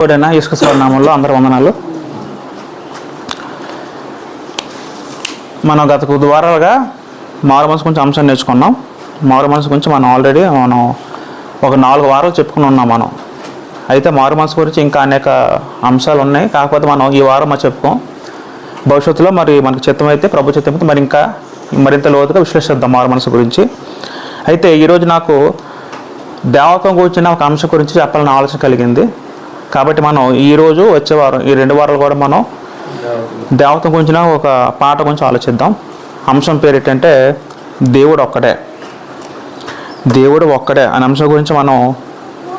యేసుక్రీస్తు నామములో అందరి వందనాలు. మనం గత కొద్ది వారాలుగా మారు మనసు గురించి అంశం నేర్చుకున్నాం. మారు మనసు గురించి మనం ఆల్రెడీ ఒక 4 వారాలు చెప్పుకుని ఉన్నాం మనం. అయితే మారు మనసు గురించి ఇంకా అనేక అంశాలు ఉన్నాయి. కాకపోతే మనం ఈ వారం చెప్పుకోం. భవిష్యత్తులో మరి మనకు చిత్తమైతే ప్రభు చిత్తమైతే మరింత లోతుగా విశ్లేషిద్దాం మారు మనసు గురించి. అయితే ఈరోజు నాకు దేవత్వం గురించిన ఒక అంశం గురించి చెప్పాలని ఆలోచన కలిగింది. కాబట్టి మనం ఈరోజు వచ్చే వారం ఈ 2 వారాలు కూడా మనం దేవత్వం గురించిన ఒక పాట గురించి ఆలోచిద్దాం. అంశం పేరు ఏంటంటే దేవుడు ఒక్కడే. దేవుడు ఒక్కడే అనే అంశం గురించి మనం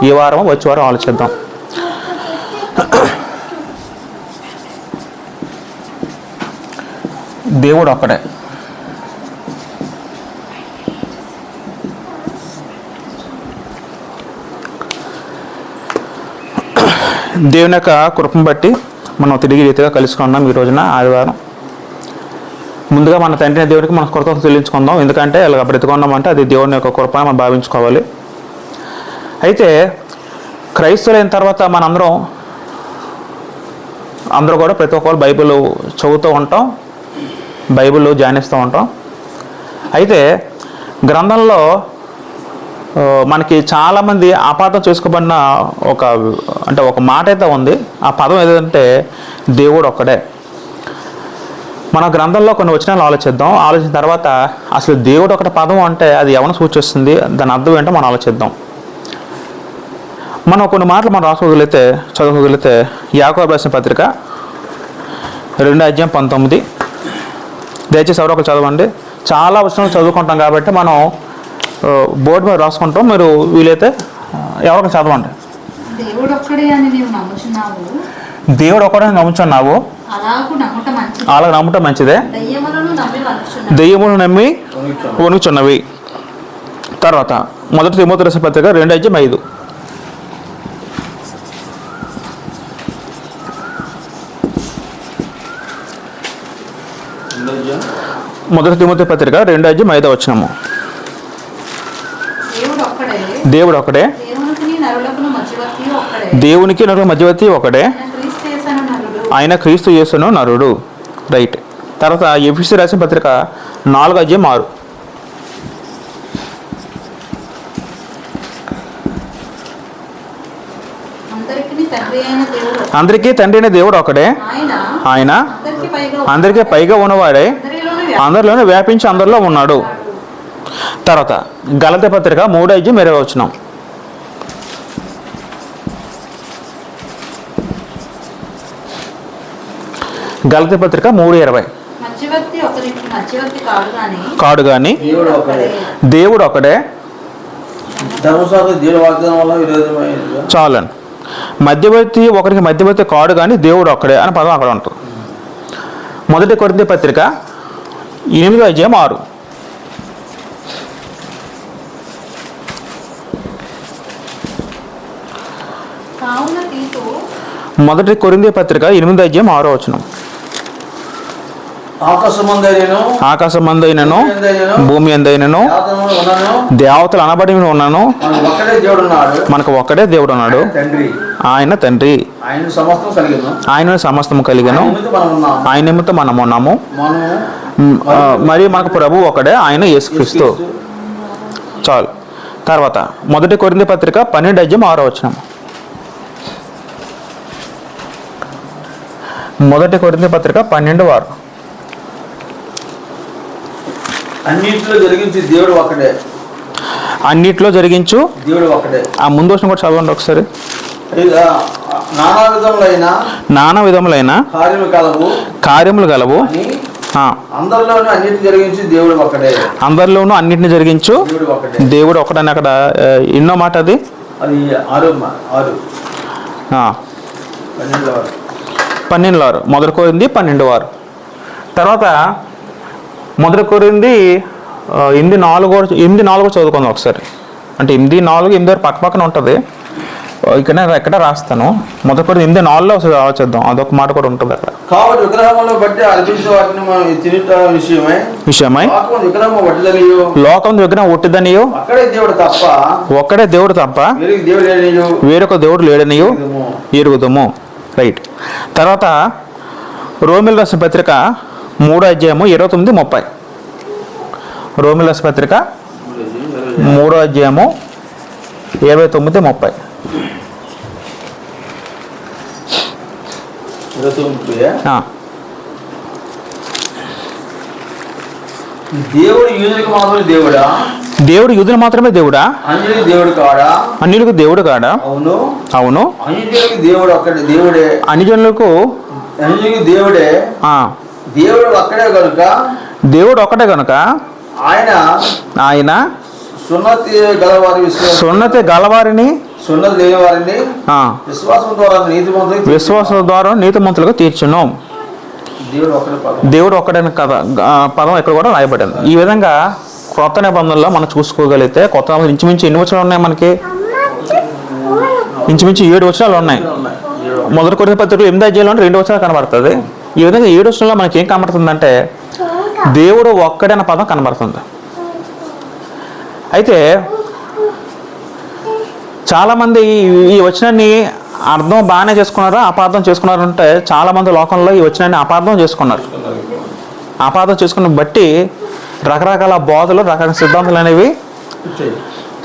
ఈ వారం వచ్చే వారం ఆలోచిద్దాం. దేవుడు ఒక్కడే. దేవుని యొక్క కృపను బట్టి మనం తిరిగి రీతిగా కలుసుకున్నాం. ఈ రోజున ఆదివారం ముందుగా మన తండ్రి దేవుడికి మన కృతజ్ఞతలు చెల్లించుకుందాం. ఎందుకంటే ఇలా బ్రతికున్నామంటే అది దేవుని యొక్క కృప మనం భావించుకోవాలి. అయితే క్రైస్తవులైన తర్వాత అందరూ కూడా ప్రతి ఒక్కరు బైబిల్ చదువుతూ ఉంటాం, బైబిల్ ధ్యానిస్తూ ఉంటాం. అయితే గ్రంథంలో మనకి చాలామంది అపార్థం చేసుకోబడిన ఒక మాట అయితే ఉంది. ఆ పదం ఏదంటే దేవుడు ఒక్కడే. మన గ్రంథంలో కొన్ని వచనాలు ఆలోచిద్దాం. ఆలోచించిన తర్వాత అసలు దేవుడు ఒకటి పదం అంటే అది ఎవరిని సూచిస్తుంది, దాని అర్థం ఏంటో మనం ఆలోచిద్దాం. మనం కొన్ని మాటలు మనం చదవగలిగితే యాకోబు రాసిన పత్రిక 2:19. దయచేసి ఎవరో ఒకరు చదవండి. చాలా వచనాలు చదువుకుంటాం కాబట్టి మనం బోర్డు మీద రాసుకుంటాం. మీరు వీలైతే ఎవరొక చదవండి. దేవుడు ఒక్కడే అని నీవు నమ్ముచున్నావు. దేవుడు ఒక్కడే నమ్ముచున్నావు. అలా నమ్మటం మంచిదే. దెయ్యములను నమ్మి వణుకుచున్నవి. తర్వాత 1 తిమోతి రాసిన పత్రిక 2:5. 1 తిమోతి పత్రిక 2:5 వచనము. దేవుడు ఒక్కడే. దేవునికి నరులకు మధ్యవర్తి ఒకడే. ఆయన క్రీస్తు యేసును నరుడు. రైట్. తర్వాత ఎఫెసీయులకు రాసిన పత్రిక 4:6. అందరికీ తండ్రి అయిన దేవుడు ఒకడే. ఆయన అందరికీ పైగా ఉన్నవాడే, అందరిలోనే వ్యాపించి అందరిలో ఉన్నాడు. తర్వాత గలతీ పత్రిక 3:20 వచనం. గలతీ పత్రిక 3:20. కాడు గాని దేవుడు ఒకడే. చాలండి. ఒకరికి మధ్యవర్తి కాడు కానీ దేవుడు ఒక్కడే అని పదం అక్కడ ఉంటుంది. 1 కొరింథీ పత్రిక 8:6. 1 కొరింథీ పత్రిక 8:6 వచనం. ఆకాశమందైనను భూమి ఎందైనను దేవతలు అనబడి ఉన్నాను, మనకు ఒక్కడే దేవుడు ఉన్నాడు. ఆయన తండ్రి. ఆయన సమస్తము కలిగను. ఆయన నిమిత్తం మనం ఉన్నాము. మరి మనకు ప్రభు ఒకడే, ఆయన యేసుక్రీస్తు. చాలు. తర్వాత 1 కొరింథీ పత్రిక 12:6 వచనం. 1 కొరింథీ పత్రిక 12:6. అన్నిట్లో జరిగించు దేవుడు ఒకడే. అన్నిట్లో జరిగించు దేవుడు ఒకడే. ఆ ముందు వచ్చిన కూడా చదవండి ఒకసారి. నానా విధములైన కార్యములు గలవు. అందరిలోనూ అన్నిటిని జరిగించు దేవుడు ఒకడని అక్కడ ఎన్నో మాట అది 12:6. 1 కొరింథీ 12:6. తర్వాత 1 కొరింథీ 8:4 చదువుకుందాం ఒకసారి. అంటే 8:4 8 పక్క పక్కన ఉంటుంది. ఎక్కడ రాస్తాను. మొదటి కొరింథీ 8:4 ఆలోచిద్దాం. అదొక మాట కూడా ఉంటుంది అక్కడ. కాబట్టి విగ్రహములను బట్టి అర్పించే వాటిని మనం తినుట విషయమై లోకం విగ్రహం ఒట్టిదనియు ఒక్కడే దేవుడు తప్ప వేరొక దేవుడు లేడనియు ఎరుగుదము. రైట్. తర్వాత రోమిల్ రాసిన పత్రిక 3:29-30. రోమిల్ రాసిన పత్రిక 3:29-30. దేవుడు యూదులకు మాత్రమే దేవుడా? దేవుడు యూదులు మాత్రమే దేవుడా? అన్యులకు దేవుడు కాడా? అన్యులకు దేవుడు కాడా? అవును. అవును. అన్యులకు దేవుడు ఒక్కడే దేవుడే. అన్యజనులకు దేవుడే. దేవుడు ఒక్కడే కనుక దేవుడు ఒక్కటే కనుక ఆయన సున్నతి గలవారిని విశ్వాసం ద్వారా నీతిమంతులుగా తీర్చును. దేవుడు ఒక్కడైన కథ పదం ఇక్కడ కూడా రాయబడింది. ఈ విధంగా క్రొత్త నిబంధనలో మనం చూసుకోగలిగితే కొత్త ఇంచుమించు ఎన్ని వచనాలు ఉన్నాయి మనకి? ఇంచుమించు 7 వచనాలు ఉన్నాయి. మొదటి కొరింథీ పత్రికలో 8 2 వచనాలు కనబడుతుంది. ఈ విధంగా 7 వచనాల్లో మనకి ఏం కనబడుతుందంటే దేవుడు ఒక్కడైన పదం కనబడుతుంది. అయితే చాలామంది ఈ వచనాన్ని అర్థం బాగానే చేసుకున్నారా అపార్థం చేసుకున్నారు అంటే చాలామంది లోకంలో ఈ వచనాన్ని అపార్థం చేసుకున్నారు. అపార్థం చేసుకున్న బట్టి రకరకాల బోధలు రకరకాల సిద్ధాంతాలు అనేవి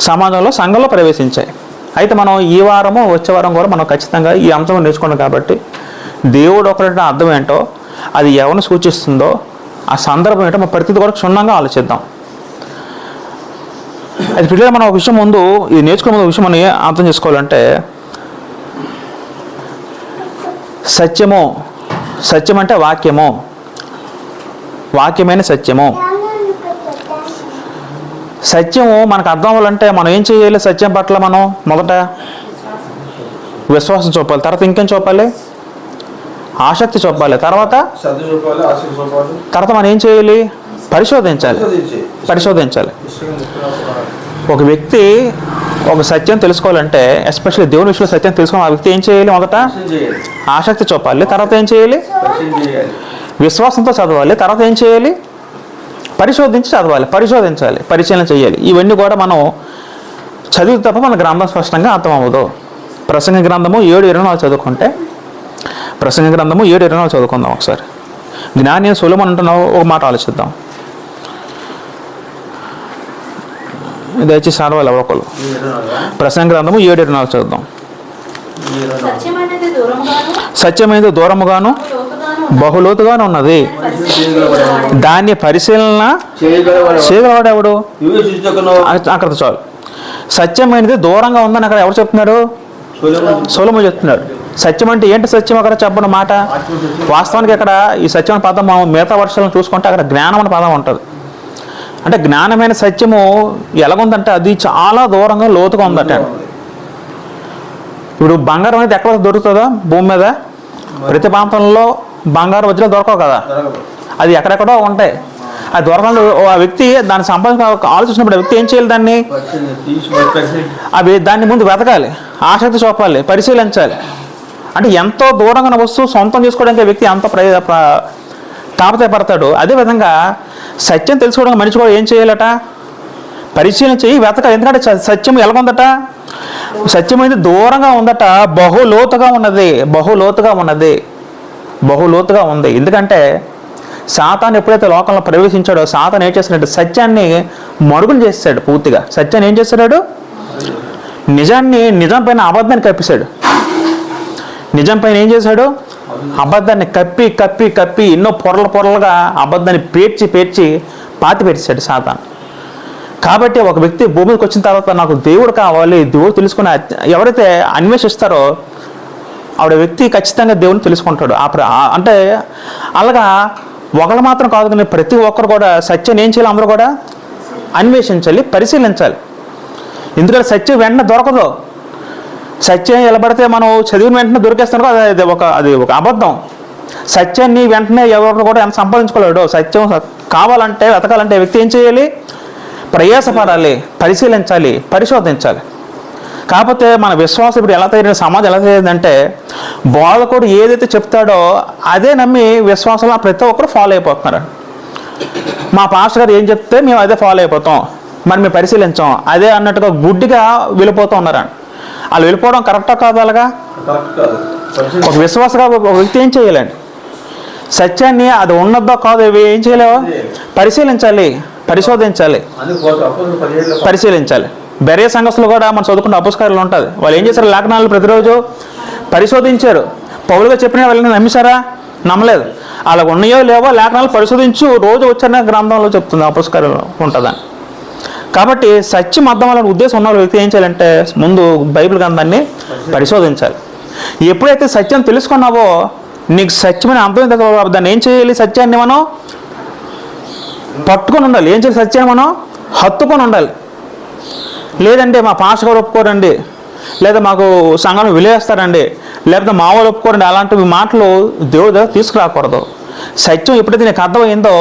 సమాజంలో సంఘంలో ప్రవేశించాయి. అయితే మనం ఈ వారము వచ్చే వారం కూడా మనం ఖచ్చితంగా ఈ అంశం నేర్చుకున్నాం కాబట్టి దేవుడు ఒకటి అర్థం ఏంటో అది ఎవరిని సూచిస్తుందో ఆ సందర్భం ఏంటో మన ప్రతిదీ కూడా క్షుణ్ణంగా ఆలోచిద్దాం. అది పిల్లలు మనం ఒక విషయం ముందు ఇది నేర్చుకునే ముందు విషయం మనం అర్థం చేసుకోవాలంటే సత్యం అంటే వాక్యమైన సత్యము. సత్యము మనకు అర్థం అవ్వాలంటే మనం ఏం చేయాలి? సత్యం పట్ల మనం మొదట విశ్వాసం చూపాలి. తర్వాత ఇంకేం చూపాలి? ఆసక్తి చూపాలి. తర్వాత మనం ఏం చేయాలి? పరిశోధించాలి. ఒక వ్యక్తి ఒక సత్యం తెలుసుకోవాలంటే ఎస్పెషల్లీ దేవుని విషయంలో సత్యం తెలుసుకోవాలి. ఆ వ్యక్తి ఏం చేయాలి? మొదట ఆసక్తి చూపాలి. తర్వాత ఏం చేయాలి? విశ్వాసంతో చదవాలి. తర్వాత ఏం చేయాలి? పరిశోధించి చదవాలి, పరిశీలన చేయాలి. ఇవన్నీ కూడా మనం చదివి తప్ప మన గ్రంథం స్పష్టంగా అర్థం అవ్వదు. ప్రసంగ గ్రంథము 7:24 చదువుకుంటే ప్రసంగ గ్రంథము 7:24 చదువుకుందాం ఒకసారి. జ్ఞాని సొలొమోను అంటున్నావు ఒక మాట ఆలోచిద్దాం. దయచేసి చదవాలి ఎవరొకరు. ప్రసంగ గ్రంథము 7:24 చదువుదాం. సత్యమైనది దూరముగాను బహులోతుగాను ఉన్నది, దాన్ని పరిశీలన చేయగలవాడు ఎవడు? అక్కడ చాలు. సత్యమైనది దూరంగా ఉందని అక్కడ ఎవరు చెప్తున్నాడు? సొలొమోను చెప్తున్నాడు. సత్యం అంటే ఏంటి? సత్యం అక్కడ చెప్పిన మాట వాస్తవానికి అక్కడ ఈ సత్యం అనే పదం మనం మిగతా వర్షాలను చూసుకుంటే అక్కడ జ్ఞానం అనే పదం ఉంటుంది. అంటే జ్ఞానమైన సత్యము ఎలాగుందంటే అది చాలా దూరంగా లోతుగా ఉందట. ఇప్పుడు బంగారం అనేది ఎక్కడ దొరుకుతుందా? భూమి మీద ప్రతి ప్రాంతంలో బంగారు వజ్రాలు దొరకవు కదా, అది ఎక్కడెక్కడో ఉంటాయి. అది దొరకడంలో ఆ వ్యక్తి దాన్ని సంపాదించ ఆలోచించినప్పుడు ఆ వ్యక్తి ఏం చేయాలి? దాన్ని ముందు వెతకాలి, ఆసక్తి చూపాలి, పరిశీలించాలి. అంటే ఎంతో దూరంగా ఉన్న వస్తువు సొంతం చేసుకోవడానికి ఆ వ్యక్తి ఎంతో తాపత్రయపడతాడు. అదేవిధంగా సత్యం తెలుసుకోవడానికి మనిషి కూడా ఏం చేయాలట? పరిశీలన చేయి, వెతకాలి. ఎందుకంటే సత్యం ఎలాగుందట? సత్యమైనది దూరంగా ఉందట, బహులోతుగా ఉంది. ఎందుకంటే సాతాను ఎప్పుడైతే లోకంలో ప్రవేశించాడో సాతాను ఏం చేస్తున్నాడు? సత్యాన్ని మరుగులు చేస్తాడు. పూర్తిగా సత్యాన్ని ఏం చేస్తున్నాడు? నిజం పైన అబద్ధాన్ని కప్పిస్తాడు. నిజం పైన ఏం చేశాడు? అబద్ధాన్ని కప్పి ఎన్నో పొరలుగా అబద్ధాన్ని పేర్చి పాతి పెట్టేశాడు సాతాను. కాబట్టి ఒక వ్యక్తి భూమికి వచ్చిన తర్వాత నాకు దేవుడు కావాలి, దేవుడు తెలుసుకుని ఎవరైతే అన్వేషిస్తారో ఆవిడ వ్యక్తి ఖచ్చితంగా దేవుని తెలుసుకుంటాడు. అంటే అలాగా ఒకరు మాత్రం కాదు కానీ ప్రతి ఒక్కరు కూడా సత్యాన్ని ఏం చేయాలి? అందరూ కూడా అన్వేషించాలి, పరిశీలించాలి. ఎందుకంటే సత్యం వెంటనే దొరకదు. సత్యం నిలబడితే మనం చదివిన వెంటనే దొరికేస్తాను, అది ఒక అబద్ధం. సత్యాన్ని వెంటనే ఎవరు కూడా ఎంత సంపాదించుకోలేడు. సత్యం కావాలంటే వెతకాలంటే వ్యక్తి ఏం చేయాలి? ప్రయాసపడాలి, పరిశీలించాలి, పరిశోధించాలి. కాకపోతే మన విశ్వాసం ఇప్పుడు ఎలా తయారైన, సమాజం ఎలా తయారైందంటే బోధకుడు ఏదైతే చెప్తాడో అదే నమ్మి విశ్వాసంలో ప్రతి ఒక్కరు ఫాలో అయిపోతున్నారు. మా పాస్టర్ గారు ఏం చెప్తే మేము అదే ఫాలో అయిపోతాం, మరి మేము పరిశీలించాం అదే అన్నట్టుగా గుడ్డిగా వెళ్ళిపోతూ ఉన్నారని. వాళ్ళు వెళ్ళిపోవడం కరెక్టా కాదు? అలాగా కరెక్ట్ కాదు. ఒక విశ్వాసగా ఒక వ్యక్తి ఏం చేయాలండి? సత్యాన్ని అది ఉన్నదో కాదు ఏం చేయలేవా? పరిశీలించాలి, పరిశోధించాలి, పరిశీలించాలి. బెరే సంఘస్థులు కూడా మనం చదువుకున్న అపుస్కారాలు ఉంటుంది. వాళ్ళు ఏం చేశారు? లేఖనాలు ప్రతిరోజు పరిశోధించారు. పౌలుగా చెప్పిన వాళ్ళని నమ్మేశారా? నమ్మలేదు. అలా ఉన్నాయో లేవో లేఖనాలు పరిశోధించు రోజు వచ్చిన గ్రంథంలో చెప్తుంది, అపుస్కారాలు ఉంటుందని. కాబట్టి సత్యం అర్థం అవ్వాలని ఉద్దేశం ఉన్న వ్యక్తి ఏం చేయాలంటే ముందు బైబిల్ గ్రంథాన్ని పరిశోధించాలి. ఎప్పుడైతే సత్యం తెలుసుకున్నావో నీకు సత్యమైన అర్థం తర్వాత దాన్ని ఏం చేయాలి? సత్యాన్ని మనం పట్టుకొని ఉండాలి. ఏం చేయాలి? సత్యాన్ని మనం హత్తుకొని ఉండాలి. లేదంటే మా పాస్టర్ గారు ఒప్పుకోరండి, లేదా మాకు సంఘం విలేస్తారండి, లేకపోతే మా వాళ్ళు ఒప్పుకోరండి, అలాంటి మాటలు దేవుడి దగ్గర తీసుకురాకూడదు. సత్యం ఎప్పుడైతే నీకు అర్థమైందో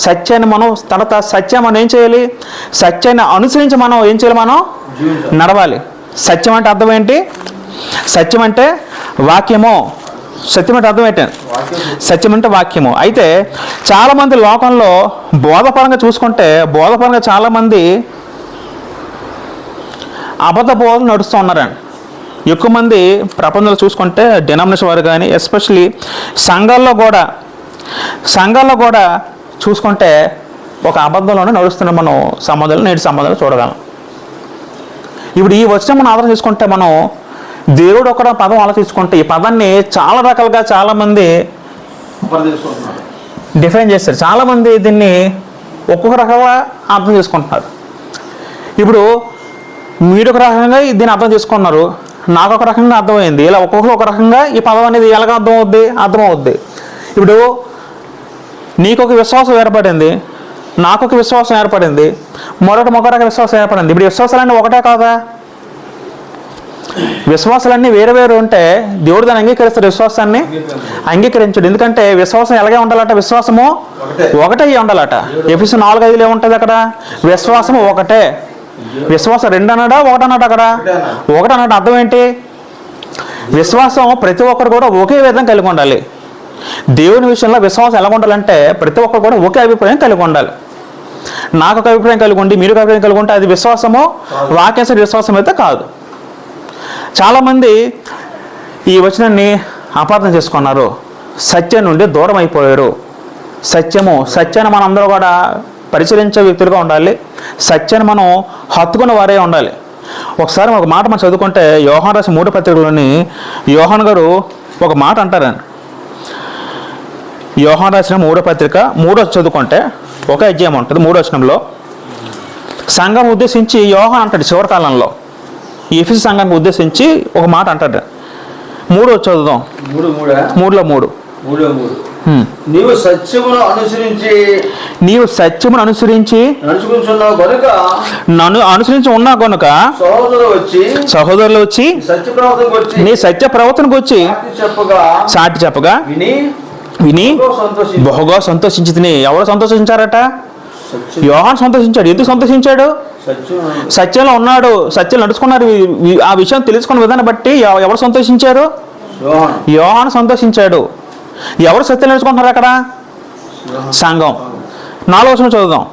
సత్యాన్ని మనం తర్వాత సత్యం మనం ఏం చేయాలి? సత్యాన్ని అనుసరించి మనం ఏం చేయాలి? మనం నడవాలి. సత్యం అంటే అర్థం ఏంటి? సత్యం అంటే వాక్యము. సత్యం అంటే అర్థం ఏంటి? సత్యం అంటే వాక్యము. అయితే చాలామంది లోకంలో బోధపరంగా చూసుకుంటే బోధపరంగా చాలామంది అబద్ధ బోధలు నడుస్తూ ఉన్నారండి. ఎక్కువ మంది ప్రపంచంలో చూసుకుంటే డినామినేషన్ వారు కానీ ఎస్పెషలీ సంఘాల్లో కూడా చూసుకుంటే ఒక అబద్ధంలోనే నడుస్తున్న మనం సమాజంలో నేటి సమాజంలో చూడగలం. ఇప్పుడు ఈ వచనం మనం ఆధారం చేసుకుంటే మనం దేవుడు ఒక పదం ఆలోచించుకుంటే ఈ పదాన్ని చాలా రకాలుగా చాలామంది డిఫైన్ చేస్తారు. చాలామంది దీన్ని ఒక్కొక్క రకంగా అర్థం చేసుకుంటున్నారు. ఇప్పుడు మీరు ఒక రకంగా దీన్ని అర్థం చేసుకున్నారు, నాకు ఒక రకంగా అర్థమైంది. ఇలా ఒక్కొక్కరు ఒక రకంగా ఈ పదం అనేది ఎలాగ అర్థమవుద్ది. ఇప్పుడు నీకు ఒక విశ్వాసం ఏర్పడింది, నాకు ఒక విశ్వాసం ఏర్పడింది, మరొక విశ్వాసం ఏర్పడింది. ఇప్పుడు విశ్వాసాలన్నీ ఒకటే కాదా? విశ్వాసాలన్నీ వేరు వేరు ఉంటే దేవుడు దాన్ని అంగీకరిస్తాడు, విశ్వాసాన్ని అంగీకరించడు. ఎందుకంటే విశ్వాసం ఎలాగే ఉండాలట? విశ్వాసము ఒకటే ఉండాలట. ఎఫెసీయులు 4:5 ఏముంటుంది అక్కడ? విశ్వాసము ఒకటే. విశ్వాసం 2 అన్నాడా 1 అన్నాడు? అక్కడ 1 అన్నాడు. అర్థం ఏంటి? విశ్వాసం ప్రతి ఒక్కరు కూడా ఒకే విధంగా కలిగి ఉండాలి. దేవుని విషయంలో విశ్వాసం ఎలా ఉండాలంటే ప్రతి ఒక్కరు కూడా ఒకే అభిప్రాయం కలిగి ఉండాలి. నాకు ఒక అభిప్రాయం కలిగి ఉండి మీరు ఒక అభిప్రాయం కలిగి ఉంటే అది విశ్వాసము వాక్యానుసార విశ్వాసం అయితే కాదు. చాలామంది ఈ వచనాన్ని అపార్థం చేసుకున్నారు, సత్యం నుండి దూరం అయిపోయారు. సత్యాన్ని మనం అందరూ కూడా పరిశీలించే వ్యక్తులుగా ఉండాలి. సత్యాన్ని మనం హత్తుకున్న వారే ఉండాలి. ఒకసారి ఒక మాట మనం చదువుకుంటే యోహాను రాసిన 3వ పత్రికలోని యోహాను గారు ఒక మాట అంటారండి. యోహాను రాసిన 3వ పత్రిక 3వ చదువుకుంటే ఒక అధ్యాయం ఉంటుంది. 3వ వచనంలో సంఘం ఉద్దేశించి యోహాను అంటాడు చివరి కాలంలో ఎఫెసు సంఘాన్ని ఉద్దేశించి ఒక మాట అంటాడు. 3వ చదువుదాం. 3:3 నీవు సత్యమును అనుసరించి నన్ను అనుసరించి ఉన్నా కనుక సహోదరులు వచ్చి నీ సత్య ప్రవర్తనకు వచ్చి సాటి చెప్పగా విని బహుగా సంతోషించి. ఎవరు సంతోషించారట? యోహాను సంతోషించాడు. ఎందుకు సంతోషించాడు? సత్యంలో ఉన్నాడు, సత్యం నడుచుకున్నారు. ఆ విషయం తెలుసుకున్న విధానం బట్టి ఎవరు సంతోషించారు? యోహాను సంతోషించాడు. ఎవరు సత్యం నడుచుకుంటున్నారు అక్కడ? సంఘం. 4వ వచనం చదువుదాం.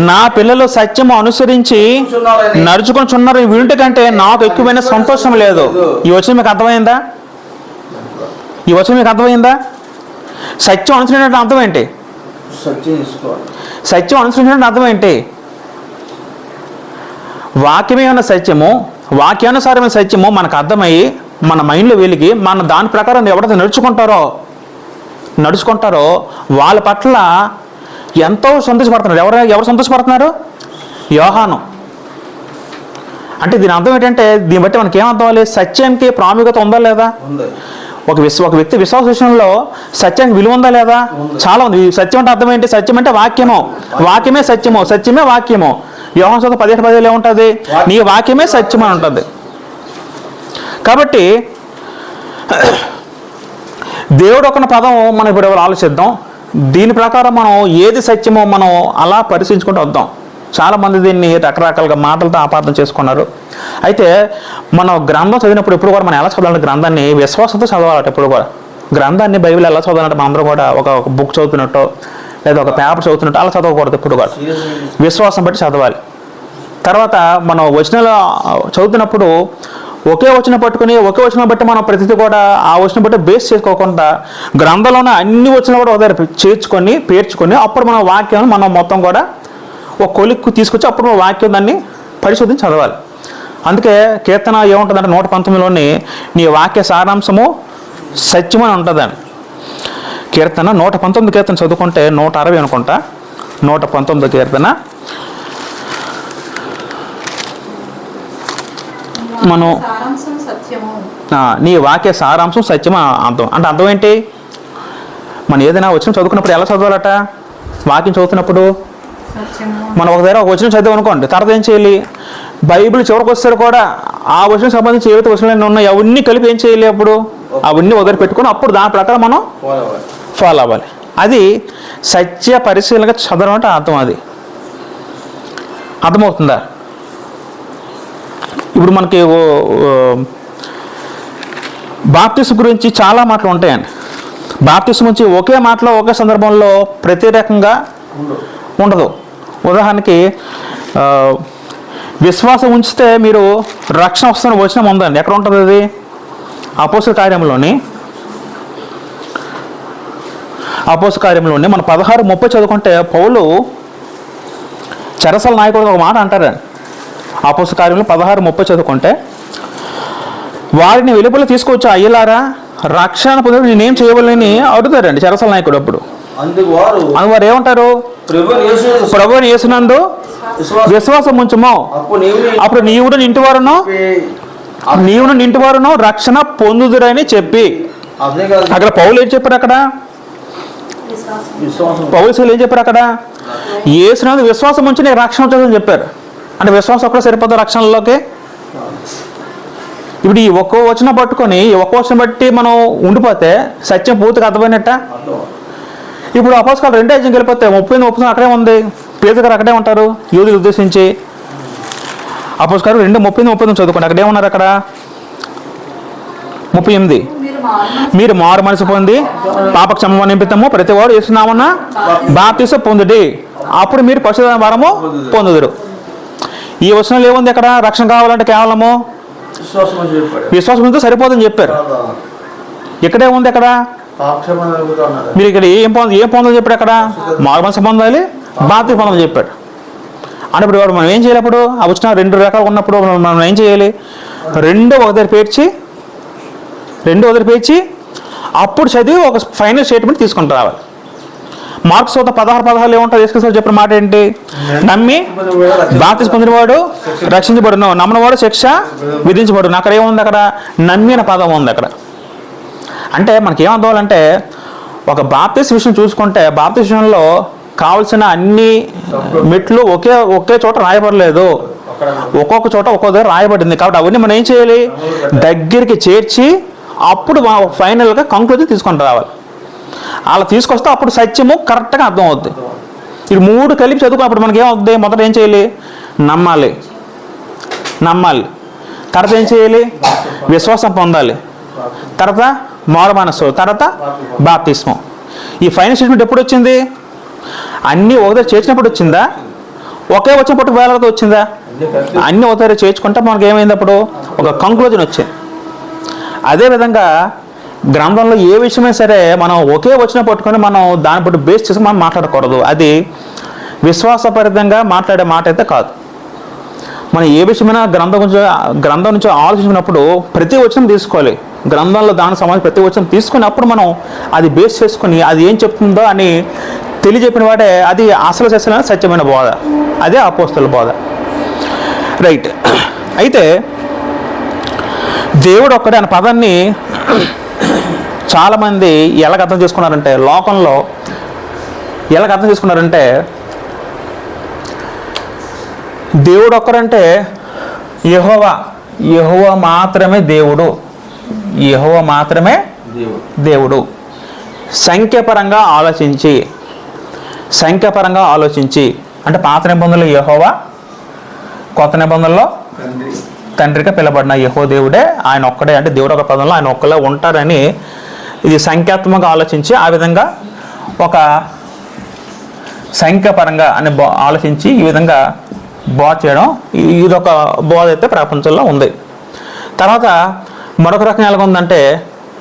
నా పిల్లలు సత్యము అనుసరించి నడుచుకుంటున్నారు వీటి కంటే నాకు ఎక్కువైన సంతోషం లేదు. ఈ వచనం మీకు అర్థమైందా? సత్యం అనుసరించిన అర్థం ఏంటి? సత్యం అనుసరించిన అర్థం ఏంటి? వాక్యమేమైన సత్యము, వాక్యానుసారమైన సత్యము మనకు అర్థమయ్యి మన మైండ్లో వెలిగి మన దాని ప్రకారం ఎవరైతే నడుచుకుంటారో వాళ్ళ పట్ల ఎంతో సంతోషపడుతున్నారు. ఎవరు సంతోషపడుతున్నారు? యోహాను. అంటే దీని అర్థం ఏంటంటే దీన్ని బట్టి మనకి ఏమర్థం అవ్వాలి? సత్యానికి ప్రాముఖ్యత ఉందా లేదా? ఒక వ్యక్తి విశ్వాస విషయంలో సత్యానికి విలువ ఉందా లేదా? చాలా ఉంది. సత్యం అంటే అర్థం ఏంటి? సత్యం అంటే వాక్యము, వాక్యమే సత్యము, సత్యమే వాక్యము. యోహాను 17:10 ఏముంటుంది? నీ వాక్యమే సత్యం అని ఉంటుంది. కాబట్టి దేవుడు ఒక పదం మనం ఇప్పుడు ఆలోచిద్దాం. దీని ప్రకారం మనం ఏది సత్యమో మనం అలా పరిశీలించుకుంటూ వద్దాం. చాలామంది దీన్ని రకరకాలుగా మాటలతో అపార్థం చేసుకున్నారు. అయితే మనం గ్రంథం చదివినప్పుడు ఎప్పుడు కూడా మనం ఎలా చదవాలంటే గ్రంథాన్ని విశ్వాసంతో చదవాలట. ఎప్పుడు కూడా గ్రంథాన్ని బైబిల్ ఎలా చదవాలంటే మనందరూ కూడా ఒక బుక్ చదువుతున్నట్టు లేదా ఒక పేపర్ చదువుతున్నట్టు అలా చదవకూడదు. ఎప్పుడు కూడా విశ్వాసం బట్టి చదవాలి. తర్వాత మనం వచనాలు చదువుతున్నప్పుడు ఒకే వచనం పట్టుకుని ఒకే వచనం బట్టి మనం ప్రతిదీ కూడా ఆ వచనం బట్టి బేస్ చేసుకోకుండా గ్రంథంలోనే అన్ని వచనాలు కూడా ఒక పేర్చుకొని అప్పుడు మన వాక్యాన్ని మనం మొత్తం కూడా ఒక కొలిక్కు తీసుకొచ్చి అప్పుడు మన వాక్యం దాన్ని పరిశోధించి చదవాలి. అందుకే కీర్తన ఏముంటుందంటే 119లోని నీ వాక్య సారాంశము సత్యమని ఉంటుందని. కీర్తన 119 కీర్తన చదువుకుంటే 160 అనుకుంటా. 119 కీర్తన మనం నీ వాక్య సారాంశం సత్యమా అర్థం అంటే అర్థం ఏంటి? మనం ఏదైనా వచనం చదువుకున్నప్పుడు ఎలా చదవాలట? వాక్యం చదువుతున్నప్పుడు మనం ఒక దగ్గర ఒక వచనం చదివాం అనుకోండి, తర్వాత ఏం చేయాలి? బైబిల్ చివరికి వస్తారు కూడా ఆ వచనం సంబంధించి ఏవైతే వచనాలు ఉన్నాయి అవన్నీ కలిపి ఏం చేయాలి? అప్పుడు అవన్నీ వదిలి పెట్టుకొని అప్పుడు దాని ప్రకారం మనం ఫాలో అవ్వాలి. అది సత్య పరిశీలనగా చదవడం అంటే అర్థం. అది అర్థమవుతుందా? ఇప్పుడు మనకి బాప్తిసం గురించి చాలా మాటలు ఉంటాయండి. బాప్తిసం గురించి ఒకే మాటలో ఒకే సందర్భంలో ప్రతి రకంగా ఉండదు. ఉదాహరణకి విశ్వాసం ఉంచితే మీరు రక్షణ వస్తున్న వచనం ఉందండి. ఎక్కడ ఉంటుంది అది? అపోస్తల కార్యంలోని మన 16:30 చదువుకుంటే పౌలు చెరసల నాయకుడు ఒక మాట అంటారండి. అపోస్తల కార్యంలో 16:30 చదువుకుంటే వారిని వెలుపల తీసుకొచ్చి అయ్యలారా రక్షణ పొంది నేనేం చేయవలని అడుగుతారండి చెరసల నాయకుడు. అప్పుడు అందుకు వారు ఏమంటారు? ప్రభువుని యేసునందు విశ్వాసం ఉంచుము అప్పుడు నీవును ఇంటి వారును రక్షణ పొందుదురని చెప్పి. అక్కడ పౌలు ఏం చెప్పారు? అక్కడ పౌలు ఏం చెప్పారు? అక్కడ యేసునందు విశ్వాసం ఉంచి నీకు రక్షణ వచ్చేదని చెప్పారు. అంటే విశ్వాసం ఒక్కడ సరిపోతుంది రక్షణలోకి. ఇప్పుడు ఈ ఒక్కో వచనం పట్టుకొని ఈ ఒక్కో వచనం బట్టి మనం ఉండిపోతే సత్యం పూర్తిగా అర్థమైనట్ట. ఇప్పుడు అపోస్తలు 2 అధ్యాయం వెళ్ళిపోతే 30 అక్కడే ఉంది. పేతురు గారు అక్కడే ఉంటారు యూదులు ఉద్దేశించి. అపోస్తలు 2:30 చదువుకోండి. అక్కడే ఉన్నారు. అక్కడ 38 మీరు మారు మనసు పొంది పాప క్షమాపణ నిమిత్తము ప్రతి వాడు యేసునామమున బాప్తిసం పొందుడి అప్పుడు మీరు పరిశుద్ధ వరము పొందుదురు. ఈ వచనంలో ఏముంది? అక్కడ రక్షణ కావాలంటే కేవలము విశ్వాసం ఉంటే సరిపోదని చెప్పారు. ఇక్కడే ఉంది. అక్కడ మీరు ఇక్కడ ఏం పొందని చెప్పాడు? అక్కడ మారు మనసు పొందాలి, బాప్తిసం పొందాలని చెప్పాడు. అంటే ఇప్పుడు మనం ఏం చేయాలి? అప్పుడు ఆ వచ్చిన 2 రకాలు ఉన్నప్పుడు మనం ఏం చేయాలి? రెండు ఒక దగ్గర పేర్చి అప్పుడు చదివి ఒక ఫైనల్ స్టేట్మెంట్ తీసుకుంటూ రావాలి. మార్క్స్ 16 ఏముంటుంది? యేసుక్రీస్తు చెప్పిన మాట ఏంటి? నమ్మి బాప్తిసం పొందినవాడు రక్షించబడును, నమ్మనివాడు శిక్ష విధించబడును. అక్కడ ఏముంది? అక్కడ నమ్మిన పదం ఉంది. అక్కడ అంటే మనకి ఏమర్థం అవ్వాలంటే ఒక బాప్తిసం విషయం చూసుకుంటే బాప్తిసం విషయంలో కావాల్సిన అన్ని మెట్లు ఒకే చోట రాయబడలేదు. ఒక్కొక్క చోట ఒక్కొక్క దగ్గర రాయబడింది. కాబట్టి అవన్నీ మనం ఏం చేయాలి? దగ్గరికి చేర్చి అప్పుడు ఫైనల్గా కంక్లూజన్ తీసుకొని రావాలి. అలా తీసుకొస్తే అప్పుడు సత్యము కరెక్ట్గా అర్థం అవుద్ది. ఇది 3 కలిపి చదువుకున్నప్పుడు మనకి ఏమవుద్ది? మొదట ఏం చేయాలి? నమ్మాలి. తర్వాత ఏం చేయాలి? విశ్వాసం పొందాలి. తర్వాత మారు మనస్సు, తర్వాత బాప్తిస్మం. ఈ ఫైనల్ స్టేట్మెంట్ ఎప్పుడు వచ్చింది? అన్నీ ఒకసారి చేర్చినప్పుడు వచ్చిందా? ఒకే వచ్చినప్పుడు వేలతో వచ్చిందా? అన్నీ ఒకసారి చేర్చుకుంటే మనకి ఏమైంది? అప్పుడు ఒక కంక్లూజన్ వచ్చింది. అదేవిధంగా గ్రంథంలో ఏ విషయమైనా సరే మనం ఒకే వచనం పట్టుకొని మనం దాన్ని బట్టి బేస్ చేసుకుని మనం మాట్లాడకూడదు. అది విశ్వాసపరితంగా మాట్లాడే మాట అయితే కాదు. మనం ఏ విషయమైనా గ్రంథం నుంచి ఆలోచించినప్పుడు ప్రతి వచనం తీసుకోవాలి. గ్రంథంలో దానికి సంబంధించి ప్రతి వచనం తీసుకుని అప్పుడు మనం అది బేస్ చేసుకుని అది ఏం చెప్తుందో అని తెలియజెప్పిన వాడే అది అసలు సత్యమైన బోధ. అదే అపోస్తలుల బోధ. రైట్. అయితే దేవుడు ఒక్కడే అనే పదాన్ని చాలామంది ఎలాగ అర్థం చేసుకున్నారంటే లోకంలో దేవుడు ఒక్కడంటే యెహోవా మాత్రమే దేవుడు. సంఖ్యాపరంగా ఆలోచించి అంటే పాత నిబంధనలో యెహోవా, కొత్త నిబంధనలో తండ్రి. తండ్రిగా పిలబడిన యెహో దేవుడే, ఆయన ఒక్కడే, అంటే దేవుడు ఒక పదంలో ఆయన ఒక్కలే ఉంటారని ఇది సంఖ్యాత్మకంగా ఆలోచించి ఆ విధంగా ఒక సంఖ్యాపరంగా అని ఆలోచించి ఈ విధంగా బోధ చేయడం, ఇదొక బోధ అయితే ప్రపంచంలో ఉంది. తర్వాత మరొక రకం ఎలాగ ఉందంటే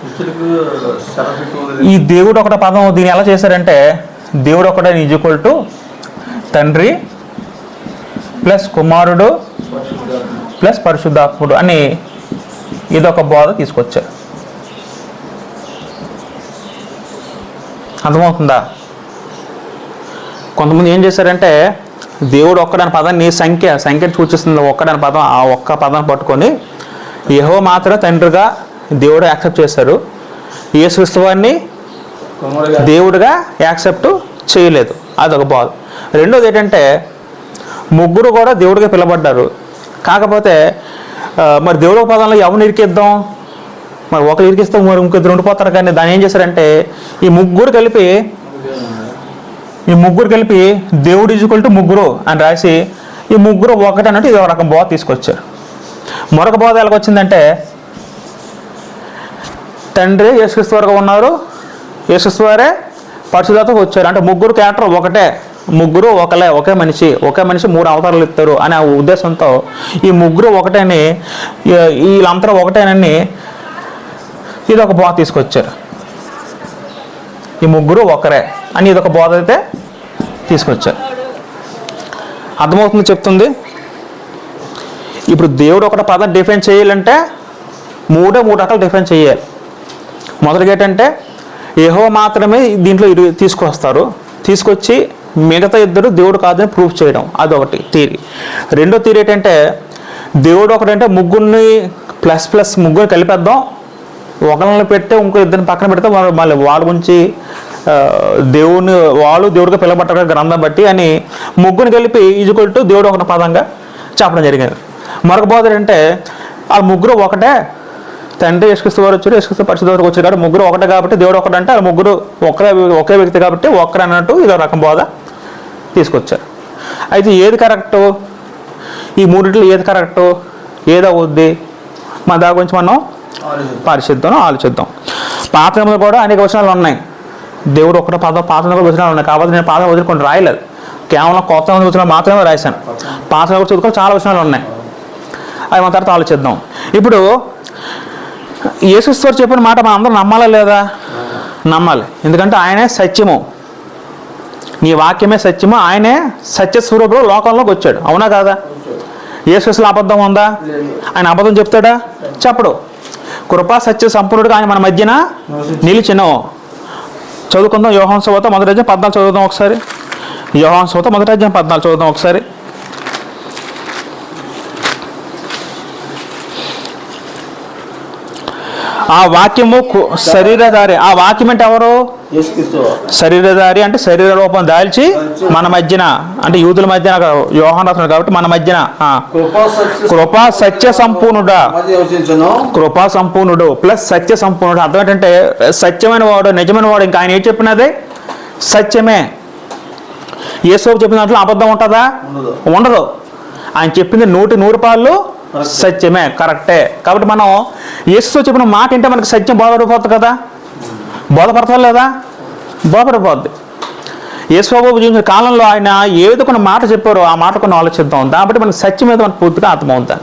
ఇతరులకు సరఫికు ఈ దేవుడు ఒకట పదం దీన్ని ఎలా చేశారంటే దేవుడు ఒకటే ఈక్వల్ టు తండ్రి ప్లస్ కుమారుడు ప్లస్ పరిశుద్ధాత్ముడు అని ఇదొక బోధ తీసుకొచ్చారు. అర్థమవుతుందా? కొంతమంది ఏం చేశారంటే దేవుడు ఒక్కడని పదాన్ని సంఖ్యను సూచిస్తుంది ఒక్కడని పదం, ఆ ఒక్క పదాన్ని పట్టుకొని యెహోవా మాత్రమే తండ్రిగా దేవుడు యాక్సెప్ట్ చేశారు. యేసుక్రీస్తు వారిని కుమారుడుగా దేవుడిగా యాక్సెప్ట్ చేయలేదు. అదొక బాధ. రెండోది ఏంటంటే ముగ్గురు కూడా దేవుడిగా పిలబడ్డారు. కాకపోతే మరి దేవుడు ఒక పదంలో ఎవరిని ఇరికిద్దాం, మరి ఒకరు ఇరికిస్తాం మరి ఇంకొద్దరు ఉండిపోతారు. కానీ దాన్ని ఏం చేశారంటే ఈ ముగ్గురు కలిపి దేవుడు ఈక్వల్ టు ముగ్గురు అని రాసి ఈ ముగ్గురు ఒకటి అన్నట్టు ఇది ఒక రకం బోధ తీసుకొచ్చారు. మరొక బోధ ఎలాగ వచ్చిందంటే తండ్రి యేసుక్రీస్తు వారుగా ఉన్నారు, యేసుక్రీస్తు వారే పరిశుద్ధాత్మకు వచ్చారు. అంటే ముగ్గురు క్యారెక్టర్ ఒకటే, ముగ్గురు ఒకే మనిషి 3 అవతారాలు ఇస్తారు అనే ఉద్దేశంతో ఈ ముగ్గురు ఒకటేని, వీళ్ళంతా ఒకటేనని ఇది ఒక బోధ తీసుకొచ్చారు. ఈ ముగ్గురు ఒకరే అని ఇదొక బోధ అయితే తీసుకొచ్చారు. అర్థమవుతుంది చెప్తుంది. ఇప్పుడు దేవుడు ఒకటి పదం డిఫైన్ చేయాలంటే మూడు రకాలు డిఫైన్ చేయాలి. మొదటిగా ఏంటంటే యెహోవా మాత్రమే దీంట్లో తీసుకొచ్చి మిగతా ఇద్దరు దేవుడు కాదని ప్రూఫ్ చేయడం, అదొకటి థియరీ. రెండో థియరీ ఏంటంటే దేవుడు ఒకటంటే ముగ్గురిని ప్లస్ ముగ్గురు కలిపేద్దాం, ఒకరిని పెడితే ఇంకో ఇద్దరిని పక్కన పెడితే మళ్ళీ వాళ్ళ గురించి దేవుడిగా పిలబట్టారు గ్రంథం బట్టి అని ముగ్గురిని కలిపి ఈక్వల్ టు దేవుడు ఒక పదంగా చెప్పడం జరిగింది. మరొక బోధ అంటే ఆ ముగ్గురు ఒకటే, తండ్రి యేసుక్రీస్తు వారు వచ్చారు, యేసుక్రీస్తు పరిశుద్ధ వారికి వచ్చారు కాబట్టి ముగ్గురు ఒకటే కాబట్టి దేవుడు ఒకటే అంటే ఆ ముగ్గురు ఒకే వ్యక్తి కాబట్టి ఒక్కరు అన్నట్టు ఇదో రకం బోధ తీసుకొచ్చారు. అయితే ఏది కరెక్టు, ఈ మూడింటిలో ఏది కరెక్టు, ఏది అవుద్ది, మన దాని గురించి మనం ఆలోచిద్దాం. పాత నిబంధనలు కూడా అనేక వచనాలు ఉన్నాయి. దేవుడు ఒక్కటే పాత నిబంధనలు వచనాలు ఉన్నాయి. కాబట్టి నేను పాత వదిలికొని రాయలేదు, కేవలం కొత్త వచనాలు మాత్రమే రాశాను. పాత నిబంధనలు చదువుకొని చాలా వచనాలు ఉన్నాయి, అవి మన తర్వాత ఆలోచిద్దాం. ఇప్పుడు యేసుక్రీస్తు వారు చెప్పిన మాట మనం అందరం నమ్మాలా లేదా? నమ్మాలి. ఎందుకంటే ఆయనే సత్యము, నీ వాక్యమే సత్యము, ఆయనే సత్యస్వరూపుడు లోకంలోకి వచ్చాడు. అవునా కాదా? యేసుక్రీస్తులో అబద్ధం ఉందా? ఆయన అబద్ధం చెప్తాడా? చెప్పడు. కృపా సత్య సంపూర్ణుడుగా ఆయన మన మధ్యన నిలిచెను. చదువుకుందాం. యోహాను సువార్త 1:14 చదువుదాం ఒకసారి. యోహాను సువార్త 1:14 చదువుదాం ఒకసారి. ఆ వాక్యము శరీరధారి. ఆ వాక్యం అంటే ఎవరు? శరీరధారి అంటే శరీర రూపం దాల్చి మన మధ్యన, అంటే యూదుల మధ్యన యోహాను రాస్తున్నాడు కాబట్టి మన మధ్యన కృపా సత్య సంపూర్ణుడా, కృపా సంపూర్ణుడు ప్లస్ సత్య సంపూర్ణుడు. అర్థం ఏంటంటే సత్యమైన వాడు, నిజమైన వాడు. ఇంకా ఆయన ఏం చెప్పినదే సత్యమే. యేసు చెప్పిన దాంట్లో అబద్ధం ఉంటుందా? ఉండదు. ఆయన చెప్పింది 100 పాళ్ళు సత్యమే, కరెక్టే. కాబట్టి మనం యేసు చెప్పిన మాట ఏంటంటే మనకి సత్యం బోధపడిపోతుంది కదా, బోధపడతా లేదా? బోధపడిపోద్ది. యేసు బాబు జీవించిన కాలంలో ఆయన ఏదో కొన్ని మాట చెప్పారో ఆ మాట కొన్ని ఆలోచిద్దాం. దాన్ని మనకి సత్యం మీద మనకు పూర్తిగా అర్థమవుతుంది.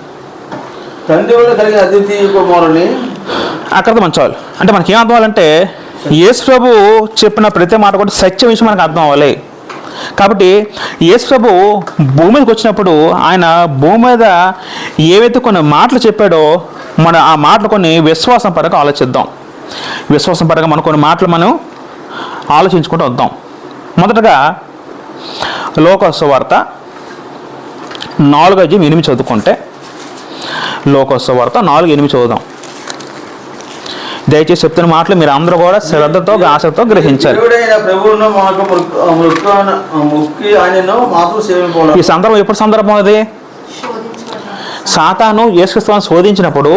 అక్కడ మంచోళ్ళు అంటే మనకి ఏం అర్థం అవ్వాలంటే యేసు ప్రభు చెప్పిన ప్రతి మాట కూడా సత్య విషయం మనకు అర్థం అవ్వాలి. కాబట్టి యేసు ప్రభు భూమి మీదకి వచ్చినప్పుడు ఆయన భూమి మీద ఏవైతే కొన్ని మాటలు చెప్పాడో మన ఆ మాటలు కొన్ని విశ్వాసం పరంగా ఆలోచిద్దాం. విశ్వాసం పరంగా మనం కొన్ని మాటలు మనం ఆలోచించుకుంటూ వద్దాం. మొదటగా లోకాసు వార్త 4:8 చదువుకుంటే, లోకాసు వార్త 4:8 చదువుదాం. దయచేసి చెప్తున్న మాటలు మీరు అందరూ కూడా శ్రద్ధతో ఆశతో గ్రహించాలి. ఈ సందర్భం ఎప్పుడు సందర్భం అది? సాతాను యేసుక్రీస్తును శోధించినప్పుడు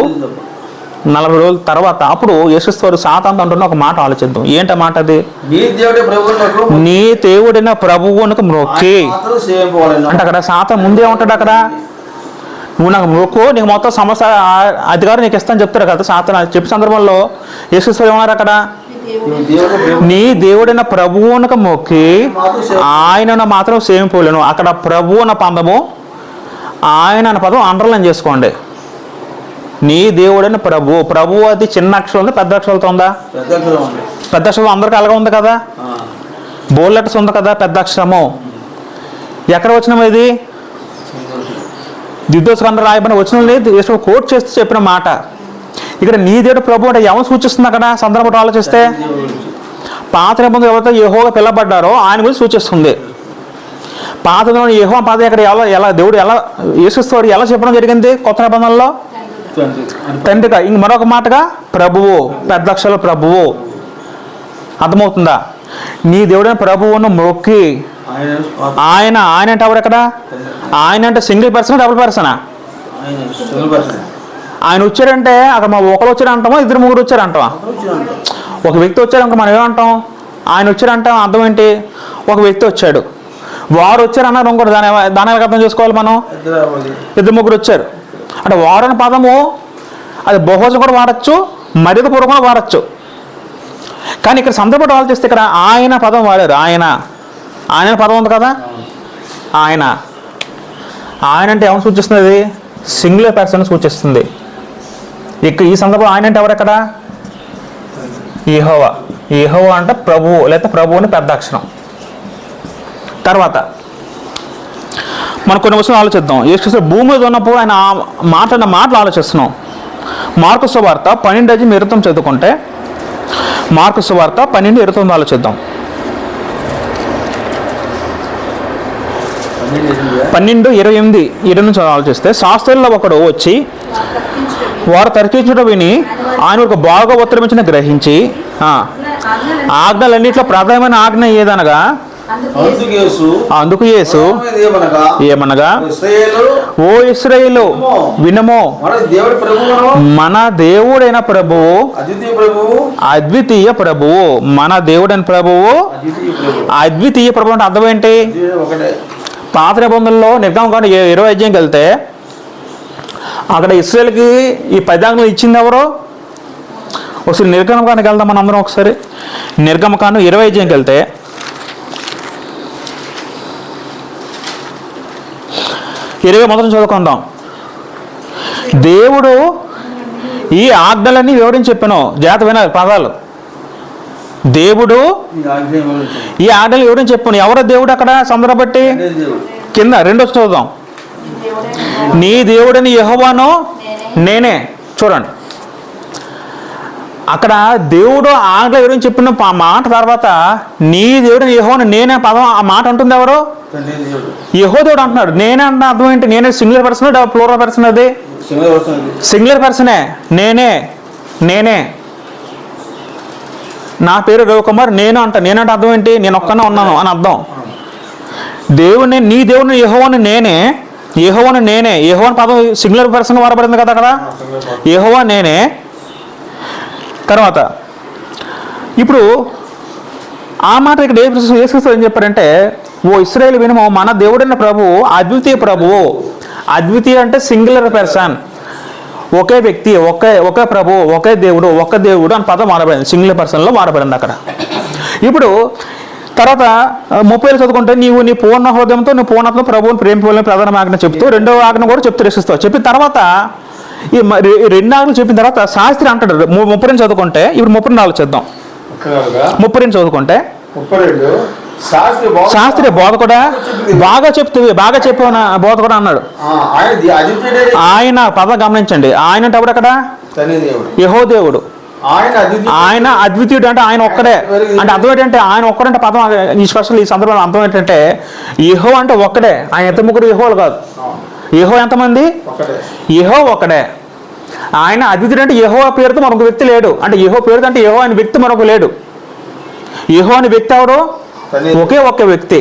40 రోజుల తర్వాత అప్పుడు యేసుక్రీస్తు సాతాను అంటున్న ఒక మాట ఆలోచిద్దాం. ఏంట మాట అది? నీ దేవుడే ప్రభువునకు నీ దేవుడైన ప్రభువునకు మొక్కి మాత్రం సేవింపవలెను. అంటే అక్కడ సాతాను ముందే ఉంటాడు. అక్కడ నువ్వు నాకు మొక్కు, నీకు మొత్తం సమస్య అధికారం నీకు ఇస్తాను చెప్తారు కదా సాతాను. చెప్పే సందర్భంలో యేసుక్రీస్తు ఏమన్నారు అక్కడ? నీ దేవుడే ప్రభు నీ దేవుడైన ప్రభువునకు మొక్కి ఆయనను మాత్రం సేవింపలేను. అక్కడ ప్రభు అన్న పదము, ఆయన అన్న పదం అండర్లైన్ చేసుకోండి. నీ దేవుడైన ప్రభు, ప్రభు అది చిన్న అక్షరం ఉంది, పెద్ద అక్షరాలతో ఉందా? పెద్ద అక్షరం ఉంది. పెద్ద అక్షరం అందరికీ అలాగే ఉంది కదా, బోల్ లెటర్స్ ఉంది కదా పెద్ద అక్షరము. ఎక్కడ వచ్చినాము ఇది? దిద్దోస్కంద రాయబడిన వచ్చిన కోట్ చేస్తూ చెప్పిన మాట. ఇక్కడ నీ దేవుడు ప్రభు అంటే ఎవరు సూచిస్తుంది? అక్కడ సందర్భంలో ఆలోచిస్తే పాత నిబంధనలు ఎవరైతే యెహోవా పిలవబడ్డారో ఆయన గురించి సూచిస్తుంది. పాత నిబంధనలు యెహోవా పాత ఇక్కడ ఎలా దేవుడు ఎలా యేసుక్రీస్తు ఎలా చెప్పడం జరిగింది? కొత్త నిబంధనలో తండ్రిగా, ఇంక మరొక మాటగా ప్రభువు, పెద్ద అక్షరాల ప్రభువు. అర్థమవుతుందా? నీ దేవుడైన ప్రభువును మొక్కి ఆయన అంటే ఎవరు? ఎక్కడ ఆయన అంటే సింగిల్ పర్సన్, డబుల్ పర్సనా? ఆయన వచ్చారంటే అక్కడ మా ఒకరు వచ్చారు అంటామా, ఇద్దరు ముగ్గురు వచ్చారు అంటామా? ఒక వ్యక్తి వచ్చారు ఇంకా మనం ఏమంటాం? ఆయన వచ్చారంటాం. అర్థం ఏంటి? ఒక వ్యక్తి వచ్చాడు, వారు వచ్చారు అన్నారు ఇంకోటి. దాని అర్థం చేసుకోవాలి మనం. ఇద్దరు ముగ్గురు వచ్చారు అంటే వారు అనే పదము అది బహువచనం కూడా వాడచ్చు, మర్యాద పూర్వకంగా వాడచ్చు. కానీ ఇక్కడ సందర్భంలో ఆలోచిస్తే ఇక్కడ ఆయన పదం వాడారు. ఆయన పదం ఉంది కదా, ఆయన అంటే ఏమని సూచిస్తుంది? సింగులర్ పర్సన్ సూచిస్తుంది. ఇక్కడ ఈ సందర్భంలో ఆయన అంటే ఎవరు? ఎక్కడ యెహోవా. యెహోవా అంటే ప్రభువు, లేకపోతే ప్రభువు అని పెద్ద అక్షరం. తర్వాత మనం కొన్ని విషయాలు ఆలోచిద్దాం. యేసుక్రీస్తు భూమి మీద ఉన్నప్పుడు ఆయన మాట్లాడిన మాటలు ఆలోచిస్తున్నాం. మార్కు సువార్త 12:20 చదువుకుంటే, మార్కు సువార్త 12:29 ఆలోచిద్దాం. 12:28 నుంచి ఆలోచిస్తే, శాస్త్రుల్లో ఒకడు వచ్చి వారు తర్కించడం విని ఆయన ఒక బాగా ఉత్తరమించిన గ్రహించి ఆజ్ఞలన్నింటిలో ప్రధానమైన ఆజ్ఞ ఏదనగా అందుకు యేసు ఏమనగా, ఓ ఇశ్రాయేలు వినము, మన దేవుడైన ప్రభువు అద్వితీయ ప్రభువు. మన దేవుడైన ప్రభువు అద్వితీయ ప్రభువు అంటే అర్థం ఏంటి? పాత నిబంధనలో నిర్గమకాండం 20వ అధ్యాయంకి వెళ్తే అక్కడ ఇశ్రాయేలుకి ఈ 10 ఆజ్ఞలు ఇచ్చింది ఎవరు? ఒకసారి నిర్గమకాండానికి వెళ్దాం మనం అందరం. ఒకసారి నిర్గమకాండం 20వ అధ్యాయంకి వెళ్తే 21 చదువుకుందాం. దేవుడు ఈ ఆజ్ఞలన్నీ వివరించి చెప్పాను. జాగ్రత్త వినాలి పదాలు. దేవుడు ఈ ఆజ్ఞలు వివరించి చెప్పాను. ఎవరో దేవుడు అక్కడ సందర్భం బట్టి కింద 2 చదువుదాం. నీ దేవుడని యెహోవాను నేనే. చూడండి అక్కడ దేవుడు ఆజ్ఞ వివరించి చెప్పిన మాట తర్వాత నీ దేవుడని యెహోవాను నేనే పదం ఆ మాట ఉంటుంది ఎవరు? యెహోవా దేవుడు అంటున్నాడు. నేనే అంటే అర్థం ఏంటి? నేనే సింగులర్ పర్సన్, ప్లూరల్ పర్సన్? అది సింగులర్ పర్సనే. నేనే నా పేరు రవికుమార్, నేనంటే అర్థం ఏంటి? నేను ఒక్కనే ఉన్నాను అని అర్థం. దేవుడిని, నీ దేవుడిని యెహోవాను నేనే. యెహోవాను పదం సింగులర్ పర్సన్ వాడబడింది కదా అక్కడ. యెహోవా నేనే. తర్వాత ఇప్పుడు ఆ మాట ఇక్కడ యేసుక్రీస్తు ఏం చెప్పారంటే, ఓ ఇశ్రాయేలు వినుము, మన దేవుడైన ప్రభువు అద్వితీయ ప్రభువు. అద్వితీయ అంటే సింగులర్ పర్సన్, ఒకే వ్యక్తి, ఒకే ప్రభువు, ఒకే దేవుడు అని పదం వాడబడింది. సింగులర్ పర్సన్లో వాడబడింది అక్కడ. ఇప్పుడు తర్వాత 30 చదువుకుంటే, నీవు నీ పూర్ణ హృదయంతో నీ పూర్ణతో ప్రభువుని ప్రేమించాలని ప్రధాన ఆజ్ఞ చెప్తూ 2వ ఆజ్ఞ కూడా చెప్తూ రేసిస్తావు. చెప్పిన తర్వాత ఈ 2 ఆజ్ఞలు చెప్పిన తర్వాత శాస్త్రి అంటాడు 30 చదువుకుంటే, ఇప్పుడు 34 చేద్దాం. 30 చదువుకుంటే, శాస్త్రి బోధకుడా బాగా చెప్పావు బోధకుడా అన్నాడు. ఆయన పదం గమనించండి. ఆయన అంటే ఎవడు అక్కడ? యెహోవా దేవుడు. ఆయన అద్వితీయుడు అంటే ఆయన ఒక్కడే. అంటే అర్థం ఏంటంటే ఆయన ఒక్కడంటే పదం ఈ స్పెషల్ ఈ సందర్భంలో అర్థం ఏంటంటే యెహోవా అంటే ఒక్కడే. ఆయన ఎంత ముగ్గురు యెహోవాలు కాదు. యెహోవా ఎంతమంది? యెహోవా ఒక్కడే. ఆయన అద్వితీయుడు అంటే యెహోవా పేరుతో మరొక వ్యక్తి లేడు. అంటే యెహోవా పేరుతో అంటే యెహోవా అనే వ్యక్తి మరొక లేడు. యెహోవా అనే వ్యక్తి ఎవరు? ఒకే వ్యక్తి.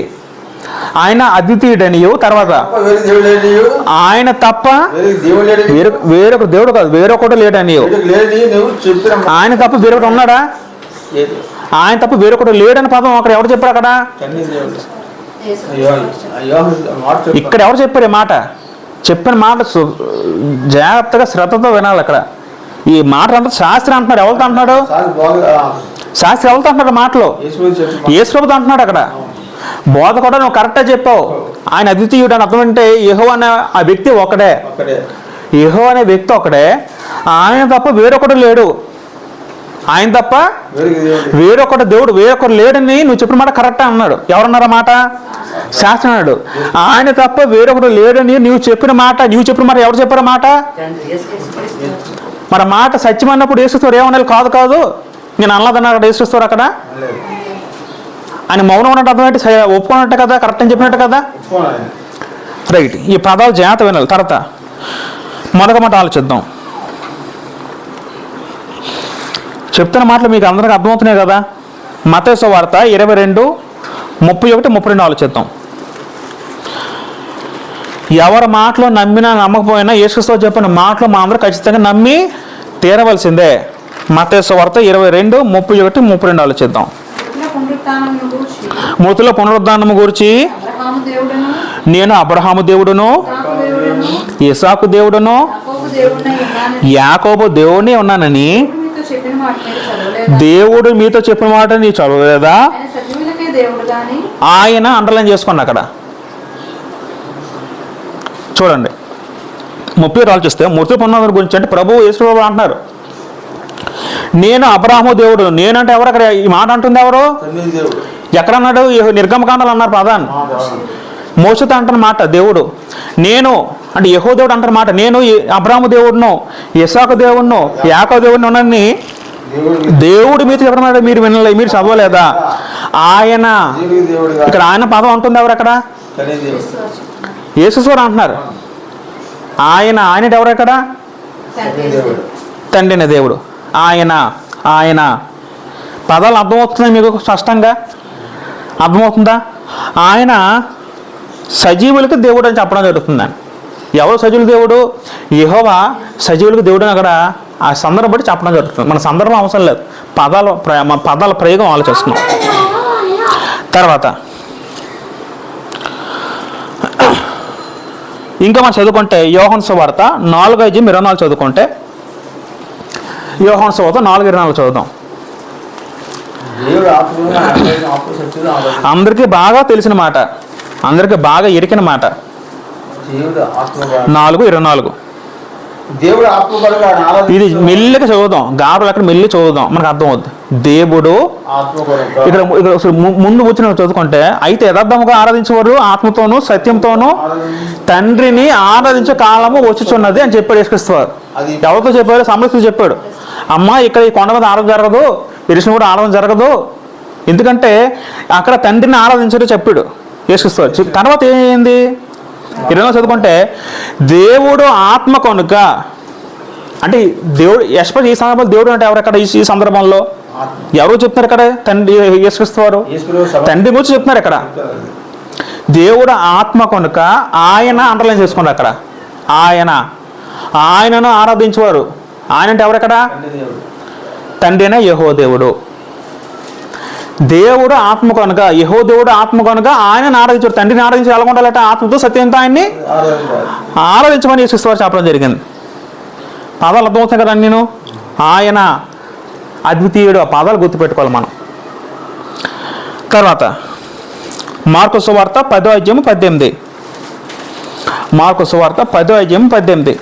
ఆయన అద్వితీయుడనియు, తర్వాత వేరే దేవుడు లేడు నీవు. ఆయన తప్ప వేరే దేవుడు లేడు నీవు. వేరొక దేవుడు కాదు, వేరొకడు లేడనియు. వీడికి లేడు నువ్వు చెప్పిన మాట. ఆయన తప్ప వేరొకడు ఉన్నాడా? ఏది? ఆయన తప్ప వేరొకడు లేడని పదం అక్కడ ఎవరు చెప్పారు? అక్కడ తండ్రి దేవుడు. యేసు అయ్యో అయ్యో మాట చెప్పు. ఇక్కడ ఎవరు చెప్పారు ఈ మాట? చెప్పిన మాట జాగ్రత్తగా శ్రద్ధతో వినాలి. అక్కడ ఈ మాట అంతా శాస్త్రి అంటున్నాడు. ఎవరితో అంటున్నాడు? సార్ బాగా శాస్త్రి ఎవరితో అంటున్నాడు మాటలు? యేసుప్రభు చెప్పు. యేసుప్రభుతో అంటున్నాడు. అక్కడ బోధ కూడా నువ్వు కరెక్ట్గా చెప్పావు. ఆయన అద్వితీయుడు అని అర్థం అంటే యెహోవా అనే ఆ వ్యక్తి ఒకడే. ఒక్కడే. యెహోవా అనే వ్యక్తి ఒకడే. ఆయన తప్ప వేరొకడు లేడు. ఆయన తప్ప వేరొకడు దేవుడు వేరొకరు లేడని నువ్వు చెప్పిన మాట కరెక్ట్ అన్నాడు. ఎవరన్నారా మాట? శాస్త్రం అన్నాడు. ఆయన తప్ప వేరొకడు లేడని నువ్వు చెప్పిన మాట ఎవరు చెప్పారు మాట? మరి మాట సత్యం అన్నప్పుడు యేసుక్రీస్తు ఏమన్నా కాదు కాదు నేను అన్నదన్నాడు యేసుక్రీస్తు అక్కడ. ఆయన మౌనం ఉన్నట్టు అర్థమైతే ఒప్పుకున్నట్టు కదా, కరెక్ట్ అని చెప్పినట్టు కదా. రైట్. ఈ పదాలు జాగ్రత్త వినాలి. తర్వాత మరొక మాట ఆలోచిద్దాం. చెప్తున్న మాటలు మీకు అందరికీ అర్థమవుతున్నాయి కదా. మత్తయి సువార్త 22:31-32 ఆలోచిద్దాం. ఎవరి మాటలో నమ్మినా నమ్మకపోయినా యేసుక్రీస్తు చెప్పిన మాటలు మా అందరూ ఖచ్చితంగా నమ్మి తీరవలసిందే. మత్తయి సువార్త 22:31-32 ఆలోచిద్దాం. మృతుల పునరుద్ధానము గురించి నేను అబ్రహాము దేవుడును, ఇసాకు దేవుడును, యాకోబు దేవుడిని ఉన్నానని దేవుడు మీతో చెప్పిన మాట నీ చదవలేదా? ఆయన అండర్లైన్ చేసుకోండి. అక్కడ చూడండి 30 ఆలోచిస్తే మృతుల పునరుద్ధానం గురించి అంటే ప్రభు యేసుప్రభు అంటున్నారు నేను అబ్రహాము దేవుడు. నేనంటే ఎవరు? అక్కడ ఈ మాట అంటుంది ఎవరు? ఎక్కడ అన్నాడు? నిర్గమకాండలు అన్నారు పదాన్ని. మోసతో అంటున్న మాట దేవుడు. నేను అంటే యెహోవా దేవుడు అంటున్న మాట. నేను అబ్రహాము దేవుడును, ఇస్సాకు దేవుడును, యాకోబు దేవుడిని ఉన్నానని దేవుడు మీతో చెప్పడం మీరు వినలే, మీరు చదవలేదా? ఆయన ఇక్కడ ఆయన పదం అంటుంది ఎవరు? అక్కడ యేసుక్రీస్తు అంటున్నారు. ఆయన ఎవరు? అక్కడ తండ్రి అనే దేవుడు. ఆయన పదాలు అర్థమవుతున్నాయి మీకు? స్పష్టంగా అర్థమవుతుందా? ఆయన సజీవులకి దేవుడు అని చెప్పడం జరుగుతుందని. ఎవరు సజీవుల దేవుడు? యెహోవా సజీవులకు దేవుడు అని అక్కడ ఆ సందర్భం బట్టి చెప్పడం జరుగుతుంది. మన సందర్భం అవసరం లేదు, పదాల ప్రయోగం ఆలోచిస్తున్నాం. తర్వాత ఇంకా మనం చదువుకుంటే యోహాను సువార్త 4:24 చదువుకుంటే, యోహాను సువార్త 4:24 చదువుదాం. అందరికీ బాగా తెలిసిన మాట, అందరికీ బాగా ఎరికిన మాట. 4:24 ఇది మెల్లిగా చదువుదాం. గాబులు అక్కడ మెల్లి చదువుదాం, మనకు అర్థం అవుద్ది. దేవుడు ఇక్కడ ముందు వచ్చిన చదువుకుంటే అయితే యథార్థముగా ఆరాధించేవారు ఆత్మతోనూ సత్యంతోనూ తండ్రిని ఆరాధించే కాలము వచ్చుచున్నది అని చెప్పాడు యేసుక్రీస్తు. ఎవరితో చెప్పాడు? సమస్యతో చెప్పాడు. అమ్మ ఇక్కడ ఈ కొండ మీద ఆరాధన జరగదు, ఇరిసిన కూడా ఆరాధన జరగదు, ఎందుకంటే అక్కడ తండ్రిని ఆరాధించడం చెప్పాడు యేసుక్రీస్తు. తర్వాత ఏమైంది? 20 చదువుకుంటే దేవుడు ఆత్మ కనుక అంటే దేవుడు ఎస్పెషల్ ఈ సందర్భంలో దేవుడు అంటే ఎవరు? అక్కడ ఈ సందర్భంలో ఎవరు చెప్తున్నారు? ఇక్కడ తండ్రి యేసుక్రీస్తు వారు తండ్రి గురించి చెప్తున్నారు. ఇక్కడ దేవుడు ఆత్మ కనుక ఆయన అండర్లైన్ చేసుకోండి. అక్కడ ఆయనను ఆరాధించేవారు. ఆయన అంటే ఎవరు? అక్కడ తండ్రినే యెహోవా దేవుడు. దేవుడు ఆత్మ కనుక యెహోవా దేవుడు ఆత్మ కనుక ఆయన ఆరాధించాడు. తండ్రిని ఆరాధించి ఎలా ఉండాలంటే ఆత్మతో సత్యంతో ఆయన్ని ఆరాధించమని యేసుక్రీస్తు వారు చెప్పడం జరిగింది. పదాలు అర్థమవుతాయి కదా. నేను ఆయన అద్వితీయుడు, ఆ పదాలు గుర్తుపెట్టుకోవాలి మనం. తర్వాత మార్కు సువార్త 10:18. మార్కు సువార్త 10:18.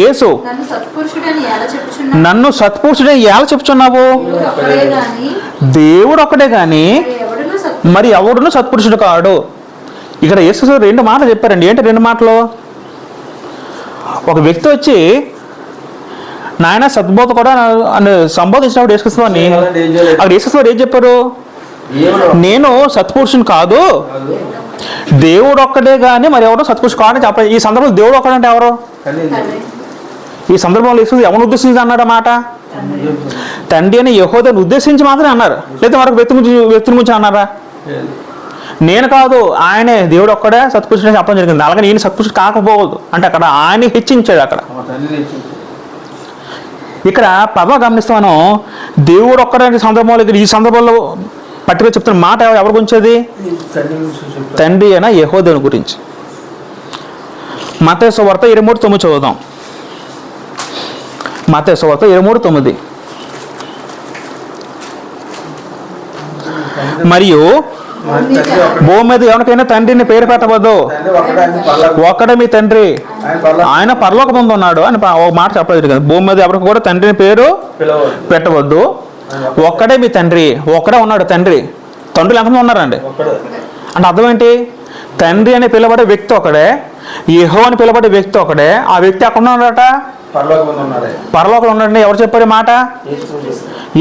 యేసు నన్ను సత్పురుషుడని ఎలా చెప్పుచున్నావు? దేవుడు ఒక్కడే గాని మరి ఎవడును సత్పురుషుడు కాడు. ఇక్కడ యేసు 2 మాటలు చెప్పారండి. ఏంటి 2 మాటలు? ఒక వ్యక్తి వచ్చి నాయన సద్బోధ కూడా అని సంబోధించినప్పుడు యేసుక్రీస్తుని అక్కడ యేసుక్రీస్తు ఏం చెప్పారు? నేను సత్పురుషుని కాదు, దేవుడు ఒక్కడే కానీ మరి ఎవరు సత్పురుషుడు కాదని చెప్పాలి. ఈ సందర్భంలో దేవుడు ఒక్కడంటే ఎవరు? ఈ సందర్భంలో యేసు ఎవరు ఉద్దేశించి అన్నాడు మాట? తండ్రి అని యెహోవాను ఉద్దేశించి మాత్రమే అన్నారు, లేదా మరొక వ్యక్తిని గురించి అన్నారా? లేదు. నేను కాదు, ఆయనే దేవుడు ఒక్కడే సత్పురుషుడు అని చెప్పడం జరిగింది. అలాగే నేను సత్పురుషుడు కాకపోవద్దు అంటే అక్కడ ఆయన హెచ్చించాడు. అక్కడ మా తండ్రిని ఇచ్చింది. ఇక్కడ ప్రభావ గమనిస్తాను, దేవుడు ఒక్కడే సందర్భంలో ఇక్కడ ఈ సందర్భంలో పట్టిగా చెప్తున్న మాట ఎవరి గురించి? అది తండ్రి గురించి చెప్తాను. తండ్రి అయినా యెహోవాను గురించి. మత్తయి సువార్త 23:9 చదువుదాం. మత్తయి సువార్త 23:9. మరియు మా తండ్రి భూమి మీద ఎవరికైనా తండ్రిని పేరు పెట్టవద్దు, తండ్రి ఒక్కడే, ఆయన పరలోకం. ఒక్కడే మీ తండ్రి, ఆయన పరలోకం ఆయన పరలోకమందు ఉన్నాడు అని ఒక మాట చెప్పడం జరిగింది. భూమి మీద ఎవరికి కూడా తండ్రిని పేరు పిలవదు. పెట్టవద్దు, ఒక్కడే మీ తండ్రి. ఒక్కడే ఉన్నాడు తండ్రి. తండ్రులు ఎంతమంది ఉన్నారండి ఒక్కడే. అంటే అర్థం ఏంటి? తండ్రి అని పిలబడే వ్యక్తి ఒకడే, యెహోవా అని పిలబడే వ్యక్తి ఒకడే. ఆ వ్యక్తి ఎక్కడ ఉన్నాడట? పరలోకం ఉన్నాడే. పరలోకంలో ఉన్నాడని ఎవరు చెప్పారు ఈ మాట?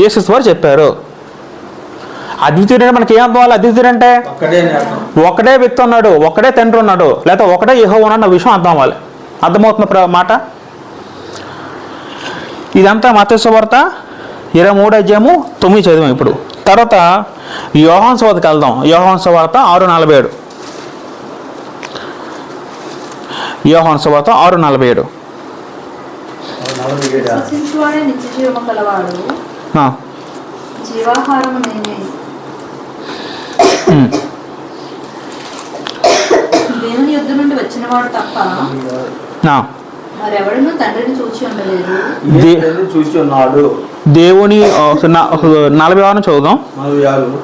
యేసు వారు చెప్పారు. అద్వితీయుడు అంటే మనకి ఏం అర్థం అవ్వాలి? అద్వితీయుడు అంటే ఒక్కడే అని అర్థం. ఒకడే వ్యక్తి ఉన్నాడు, ఒకడే తండ్రి ఉన్నాడు, లేకపోతే ఒకటే యెహోవా ఉన్నాడు అన్న విషయం అర్థం అవ్వాలి. అర్థమవుతున్న మాట. ఇదంతా మత్తయి సువార్త 23:9 చదివాం. ఇప్పుడు తర్వాత యోహాను సువార్తకి వెళ్దాం. యోహాను సువార్త 6:47. యోహాను సువార్త 6:47. విశ్వసించువాడే నిత్య జీవము కలవాడు, జీవాహారము నేనే. దేవుని యుద్ధ నుండి వచ్చినవాడు తప్ప మరెవడను తండ్రిని చూచి ఉండలేదు. తండ్రి చూసి ఉన్నాడు. దేవుని 46 చదువుదాం. 46.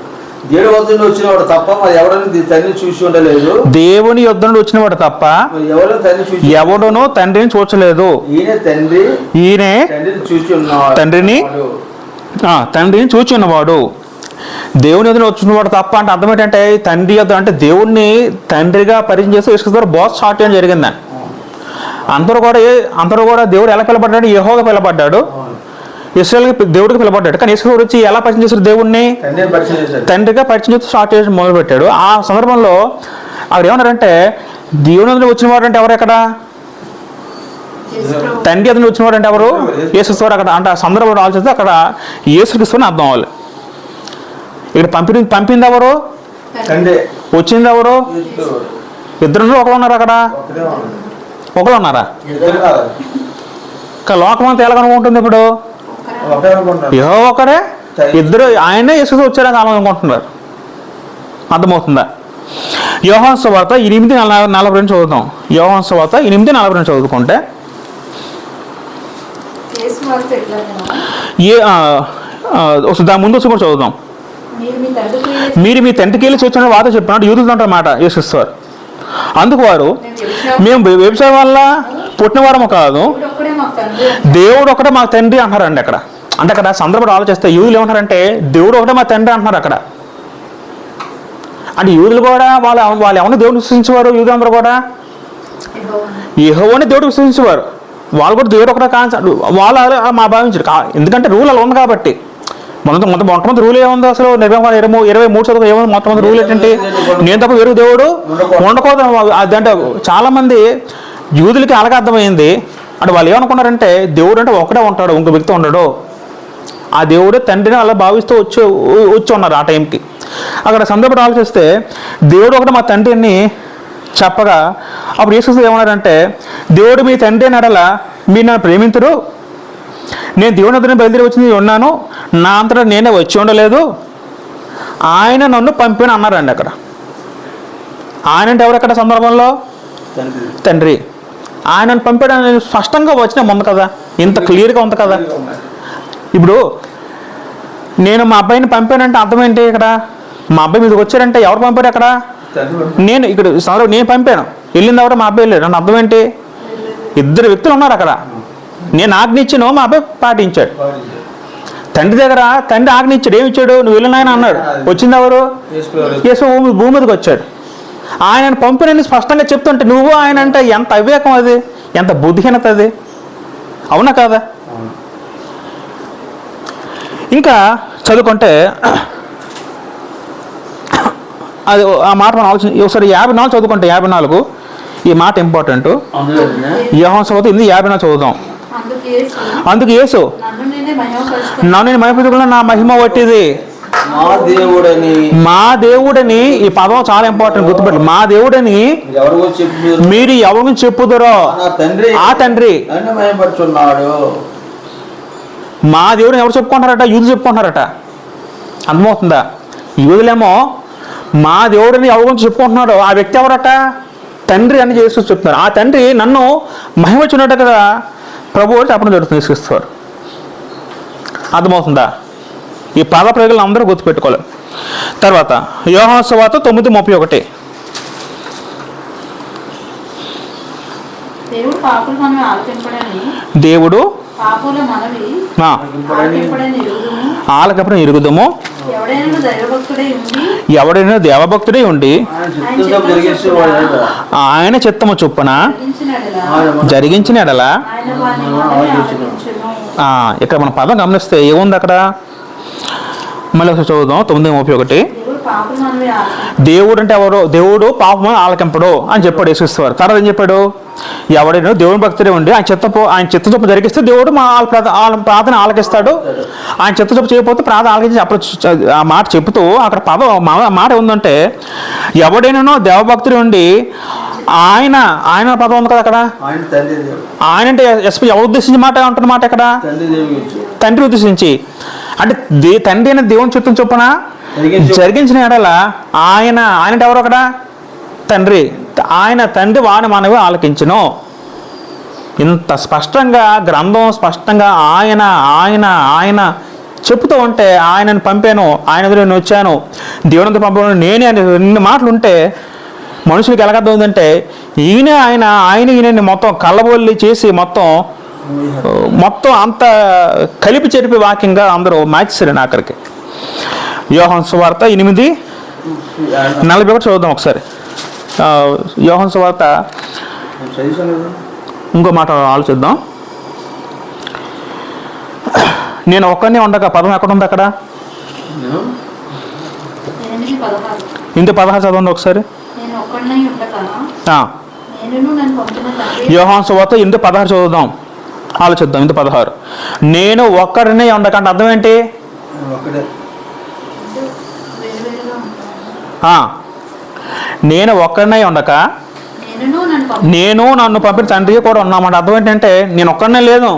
దేవుడి వద్ద నుండి వచ్చినవాడు తప్ప మరి ఎవడని తండ్రిని చూసి ఉండలేదు. దేవుని యుద్ధ నుండి వచ్చినవాడు తప్ప మరి ఎవరు తండ్రిని చూసి ఎవడునూ తండ్రిని చూచలేదు. ఈయన తండ్రి, ఈయనే తండ్రిని చూసి ఉన్నాడు. తండ్రిని చూచి ఉన్నవాడు. దేవుని యొద్ద వచ్చినవాడు తప్ప అంటే అర్థం ఏంటంటే తండ్రి యొద్ద అంటే దేవుణ్ణి తండ్రిగా పరిచయం చేసి యేసు ద్వారా బాస్ స్టార్ట్ చేయడం జరిగిందని. అందరూ కూడా దేవుడు ఎలా పిలబడ్డాడు? యెహోవాగా పిలబడ్డాడు, ఇశ్రాయేలుకి దేవుడికి పిలబడ్డాడు. కానీ యేసు వచ్చి ఎలా పరిచయం చేశారు? దేవుణ్ణి తండ్రిగా పరిచయం చేసి స్టార్ట్ చేసి మొదలు పెట్టాడు. ఆ సందర్భంలో అక్కడ ఏమన్నారంటే దేవుని యొద్ద వచ్చినవాడు అంటే ఎవరు? ఎక్కడ తండ్రి అతను వచ్చినవాడు అంటే ఎవరు? యేసుక్రీస్తు. అక్కడ అంటే ఆ సందర్భంలో ఆలోచిస్తే అక్కడ యేసుక్రీస్తు అని అర్థం అవ్వాలి. ఇక్కడ పంపింది ఎవరు? వచ్చింది ఎవరు? ఇద్దరు ఒకరు ఉన్నారు. అక్కడ ఒకరు ఉన్నారా? లోకం అంతా ఎలా కనుకుంటుంది? ఇప్పుడు యెహోవా ఒకడే, ఇద్దరు ఆయనే యేసుక్రీస్తు వచ్చారని అలా అనుకుంటున్నారు. అర్థమవుతుందా? యోహాను సువార్త 8:42 చదువుతాం. యోహాను సువార్త 8:42 చదువుకుంటే దాని ముందు కూడా చదువుదాం. మీరు మీ తండ్రికి వెళ్ళి వచ్చిన వాత చెప్పినట్టు యూదులతో అంటారన్నమాట యేసుక్రీస్తు వారు. అందుకు వారు మేము వ్యవసాయం వల్ల పుట్టినవారము కాదు, దేవుడు ఒకటే మా తండ్రి అంటారండి. అక్కడ అంటే అక్కడ సందర్భం ఆలోచిస్తే యూదులు ఏమంటారంటే దేవుడు ఒకటే మా తండ్రి అంటున్నారు అక్కడ. అంటే యూదులు కూడా వాళ్ళు ఎవరిని దేవుడు విశ్వసించేవారు? యూదులందరూ కూడా యెహోవాని దేవుడు విశ్వసించేవారు. వాళ్ళు కూడా దేవుడు ఒకటే కాదు వాళ్ళు మా భావించారు. ఎందుకంటే రూల్ అలా ఉంది కాబట్టి. మొట్టమొదటి రూల్ ఏముంది అసలు? నిర్గమకాండం 23 చదువు ఏముంది? మొట్టమొదటి రూల్ ఏంటంటే నేను తప్ప వేరు దేవుడు ఉండకూడదు. అదంటే చాలా మంది యూదులకి అలాగే అర్థమైంది. అంటే వాళ్ళు ఏమనుకున్నారంటే దేవుడు అంటే ఒకటే ఉంటాడు, ఇంకో వ్యక్తి ఉండడు. ఆ దేవుడు తండ్రిని అలా భావిస్తూ వచ్చి ఉన్నారు ఆ టైంకి. అక్కడ సందర్భం ఆలోచిస్తే దేవుడు ఒకటి మా తండ్రిని చెప్పగా అప్పుడు యేసుక్రీస్తు ఏమన్నారంటే దేవుడు మీ తండ్రి అని అడలా మీరు నన్ను ప్రేమించరు, నేను దేవుని వద్దకు బయలుదేరి వచ్చింది ఉన్నాను, నా అంతటా నేనే వచ్చి ఉండలేదు, ఆయన నన్ను పంపిన అన్నారండి. అక్కడ ఆయన అంటే ఎవరు? అక్కడ సందర్భంలో తండ్రి. ఆయనను పంపాడని స్పష్టంగా వచ్చిన ఉంది కదా, ఇంత క్లియర్గా ఉంది కదా. ఇప్పుడు నేను మా అబ్బాయిని పంపానంటే అర్థం ఏంటి? ఇక్కడ మా అబ్బాయి మీదకి వచ్చారంటే ఎవరు పంపారు? అక్కడ నేను ఇక్కడ నేను పంపాను, వెళ్ళింది ఎవరు? మా అబ్బాయి వెళ్ళాడు. అంటే అర్థం ఏంటి? ఇద్దరు వ్యక్తులు ఉన్నారు అక్కడ. నేను ఆజ్ఞ ఇచ్చాను, మా అబ్బాయి పాటించాడు. తండ్రి దగ్గర తండ్రి ఆజ్ఞ ఇచ్చాడు, ఏమి ఇచ్చాడు? నువ్వు వెళ్ళిన ఆయన అన్నాడు. వచ్చింది ఎవరు? యేసు భూమి మీదకి వచ్చాడు. ఆయన పంపినని స్పష్టంగా చెప్తుంటే నువ్వు ఆయన అంటే ఎంత అవివేకం అది, ఎంత బుద్ధిహీనత అది, అవునా కాదా? ఇంకా చదువుకుంటే అది ఆ మాట మనం ఆలోచన ఒకసారి 54 చదువుకుంటే 54 ఈ మాట ఇంపార్టెంట్. యోహాను సువార్త 8:54 చదువుదాం. అందుకు యేసు నేనైతే మహిమపరుచుకుని నన్ను నేను మహిమపరుచుకున్న నా మహిమ వట్టిది. మా దేవుడని మా దేవుడని, ఈ పదం చాలా ఇంపార్టెంట్, గుర్తుపెట్టు. మా దేవుడని ఎవరికో చెప్పు, మీరు ఎవరికి చెప్పుదురో నా తండ్రి ఆ తండ్రి. నన్ను మహిమపరుచున్నాడు. మా దేవుడిని ఎవరు చెప్పుకుంటారట? యూదులు చెప్పుకుంటున్నారట. అర్థమవుతుందా? యూదులేమో మా దేవుడిని ఎవరి గురించి చెప్పుకుంటున్నాడు, ఆ వ్యక్తి ఎవరట? తండ్రి అని చేసి చెప్తున్నారు. ఆ తండ్రి నన్ను మహిమచున్నట్టు కదా ప్రభువు చెప్పడం జరుగుతుంది యేసుక్రీస్తువారు. అర్థమవుతుందా? ఈ పద ప్రయోగాలు అందరూ గుర్తుపెట్టుకోవాలి. తర్వాత యోహాను సువార్త 9:31. దేవుడు పాపుల మనవి ఆలకింపడని దేవుడు పాపుల మనవి ఆలకింపడని ఎరుగుదుము. ఆలకప్పుడు ఇరుగుదము. ఎవడైనా దైవభక్తుడై ఉండి ఎవడైనా దేవభక్తుడై ఉండి ఆయన చిత్తం జరిగించేవాడు. ఆయన చిత్తము చొప్పున జరిగించిన ఎడల ఆయన వారిని మనవి ఆలకించును. ఇక్కడ మన పదం గమనిస్తే ఏముంది అక్కడ? మళ్ళీ ఒకసారి చదువుదాం. 9:31. దేవుడు పాపుల మనవి ఆలకింప దేవుడు అంటే ఎవరు? దేవుడు పాపము ఆలకింపడు అని చెప్పాడు యేసుక్రీస్తువారు. తర్వాత ఏం చెప్పాడు? ఎవడైనా దేవుని భక్తుడే ఉండి ఆయన చిత్త చొప్పు జరిగిస్తే దేవుడు మా ప్రార్థన ఆలకిస్తాడు. ఆయన చిత్త చొప్పు చేయకపోతే ప్రార్థన ఆలకించి అప్పుడు ఆ మాట చెబుతూ అక్కడ పదం మాట ఉందంటే ఎవడైనా దేవభక్తుడు ఉండి ఆయన ఆయన పదం ఉంది కదా అక్కడ. ఆయన తండ్రి దేవుడు. ఆయన అంటే ఎవరు ఉద్దేశించి మాట ఉంటుంది మాట ఇక్కడ? తండ్రి దేవుడు. తండ్రి ఉద్దేశించి అంటే తండ్రి అయిన దేవుని చిత్తం చొప్పున జరిగించిన ఎడల ఆయన అంటే ఎవరు అక్కడ? తండ్రి. ఆయన తండ్రి వాని మనవి ఆలకించును. ఇంత స్పష్టంగా గ్రంథం స్పష్టంగా ఆయన ఆయన ఆయన చెప్తూ ఉంటే ఆయనను పంపాను, ఆయన ఎదురు నేను వచ్చాను, దేవునితో పంపాను నేనే అని ఎన్ని మాటలు ఉంటే మనుషులకి ఎలాగర్థం ఉందంటే ఈయనని మొత్తం కళ్ళబొల్లి చేసి మొత్తం అంత కలిపి చెరిపి వాక్యంగా అందరూ మార్చేశారు ఆఖరికి. యోహాను సువార్త 8:41 చూద్దాం ఒకసారి. యోహాను సువార్త ఇంకో మాట ఆలోచిద్దాం. నేను ఒక్కనే ఉండగా పదం ఎక్కడ ఉంది అక్కడ? 8:16 చదవండి ఒకసారి. నేను ఒక్కడినై ఉండగా నేనును నన్ను పంపిన తండ్రి. యోహాను సువార్త 8:16 చదువుదాం, ఆలోచిద్దాం. 8:16 నేను ఒక్కడినే ఉండకంటే అర్థం ఏంటి? వేరువేరుగా ఉంటాను. నేను ఒక్కడినే ఉండక నేను నన్ను పంపిన తండ్రి కూడా ఉన్నామంట. అర్థం ఏంటంటే నేను ఒక్కడనే లేదు,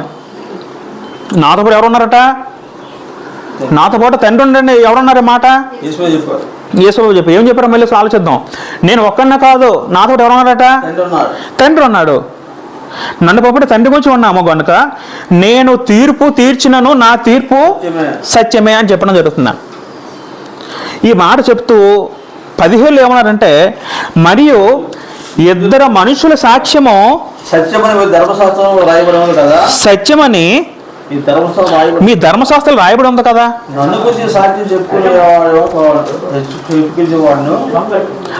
నాతో పాటు ఎవరు ఉన్నారట? నాతో పాటు తండ్రి ఉండండి. ఎవరున్నారు మాట? యేసుబాబు చెప్పి ఏం చెప్పారో మళ్ళీ ఆలోచిద్దాం. నేను ఒక్కడనే కాదు, నాతో ఎవరు ఉన్నారట? తండ్రి ఉన్నాడు. నన్ను పంపిన తండ్రి గురించి ఉన్నాము కనుక నేను తీర్పు తీర్చినను నా తీర్పు సత్యమే అని చెప్పడం జరుగుతుంది. ఈ మాట చెప్తూ 15 ఏమన్నారంటే మరియు ఇద్దరు మనుషుల సాక్ష్యము సత్యమని మీ ధర్మశాస్త్రం రాయబడి ఉంది కదా.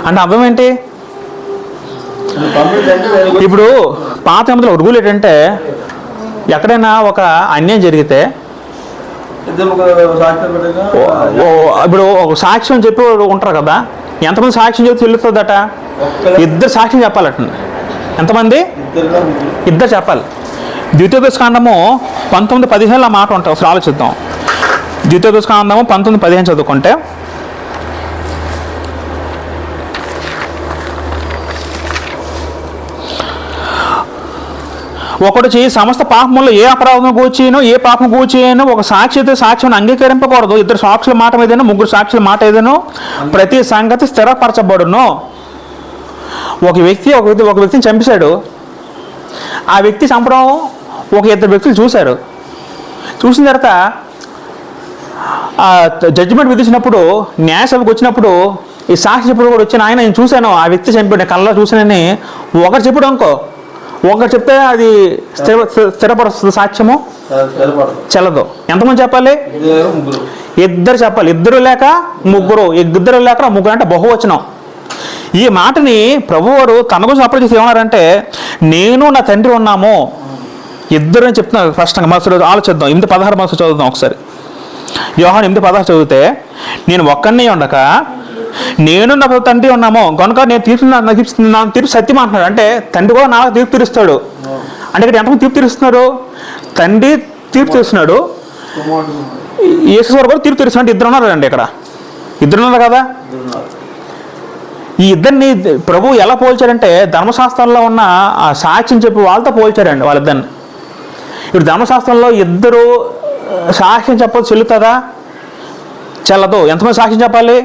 అంటే అర్థం ఏంటి? ఇప్పుడు పాత నిబంధనలో రూల్ ఏంటంటే ఎక్కడైనా ఒక అన్యాయం జరిగితే ఇప్పుడు ఒక సాక్ష్యం చెప్పి ఉంటారు కదా, ఎంతమంది సాక్ష్యం చెప్తే తెలుస్తుందట? ఇద్దరు సాక్ష్యం చెప్పాలట. ఎంతమంది? ఇద్దరు చెప్పాలి. ద్వితీయోపదేశకాండము 19:15 మాట ఉంటాయి. ఒకసారి ఆలోచిద్దాం. ద్వితీయోపదేశకాండము 19:15 చదువుకుంటే ఒకడు చేయి సమస్త పాపముల్లో ఏ అపరాధం కూర్చేయను ఏ పాపం కూర్చేయను ఒక సాక్ష్యం అంగీకరింపకూడదు. ఇద్దరు సాక్షుల మాట ఏదైనా ముగ్గురు సాక్షుల మాట ఏదైనా ప్రతి సంగతి స్థిరపరచబడును. ఒక వ్యక్తిని చంపేశాడు. ఆ వ్యక్తి చంపడం ఇద్దరు వ్యక్తులు చూశారు. చూసిన తర్వాత జడ్జిమెంట్ విధించినప్పుడు న్యాయసభకు వచ్చినప్పుడు ఈ సాక్షి చెప్పుడు కూడా వచ్చిన ఆయన నేను చూశాను ఆ వ్యక్తి చంపాడు కళ్ళలో చూశానని ఒకరు చెప్పడం ఒకరు చెప్తే అది స్థిరపరుస్తుంది, సాక్ష్యము చెల్లదు. ఎంతమంది చెప్పాలి? ఇద్దరు చెప్పాలి. ఇద్దరు లేక ముగ్గురు అంటే బహువచనం. ఈ మాటని ప్రభువారు తన గురించి అప్పుడు చేసి ఏమన్నారంటే నేను నా తండ్రి ఉన్నాము ఇద్దరు అని చెప్తున్నారు స్పష్టంగా. మరుసటి ఆలోచిద్దాం. 8:16 మరుసటి చదువుదాం ఒకసారి. యోహాను 8:16 చదివితే నేను ఒక్కడినే ఉండక నేను నా తండ్రి ఉన్నాము కనుక నేను తీర్పు సత్యం అంటున్నాడు. అంటే తండ్రి కూడా నాకు తీర్పు తీరుస్తాడు. అంటే ఇక్కడ ఎంతమంది తీర్పు తీరుస్తున్నారు? తండ్రి తీర్పు తీరుస్తున్నాడు, యేసు వారు కూడా తీర్పు తీర్చినట్టు ఇద్దరు ఉన్నారండి ఇక్కడ. ఇద్దరు ఉన్నారు కదా. ఈ ఇద్దరిని ప్రభు ఎలా పోల్చారంటే ధర్మశాస్త్రంలో ఉన్న ఆ సాక్ష్యం చెప్పి వాళ్ళతో పోల్చారండి వాళ్ళిద్దరిని. ఇప్పుడు ధర్మశాస్త్రంలో ఇద్దరు సాక్ష్యం చెప్పదు చెల్లుతుందా? చెల్లదు. ఎంతమంది సాక్ష్యం చెప్పాలి?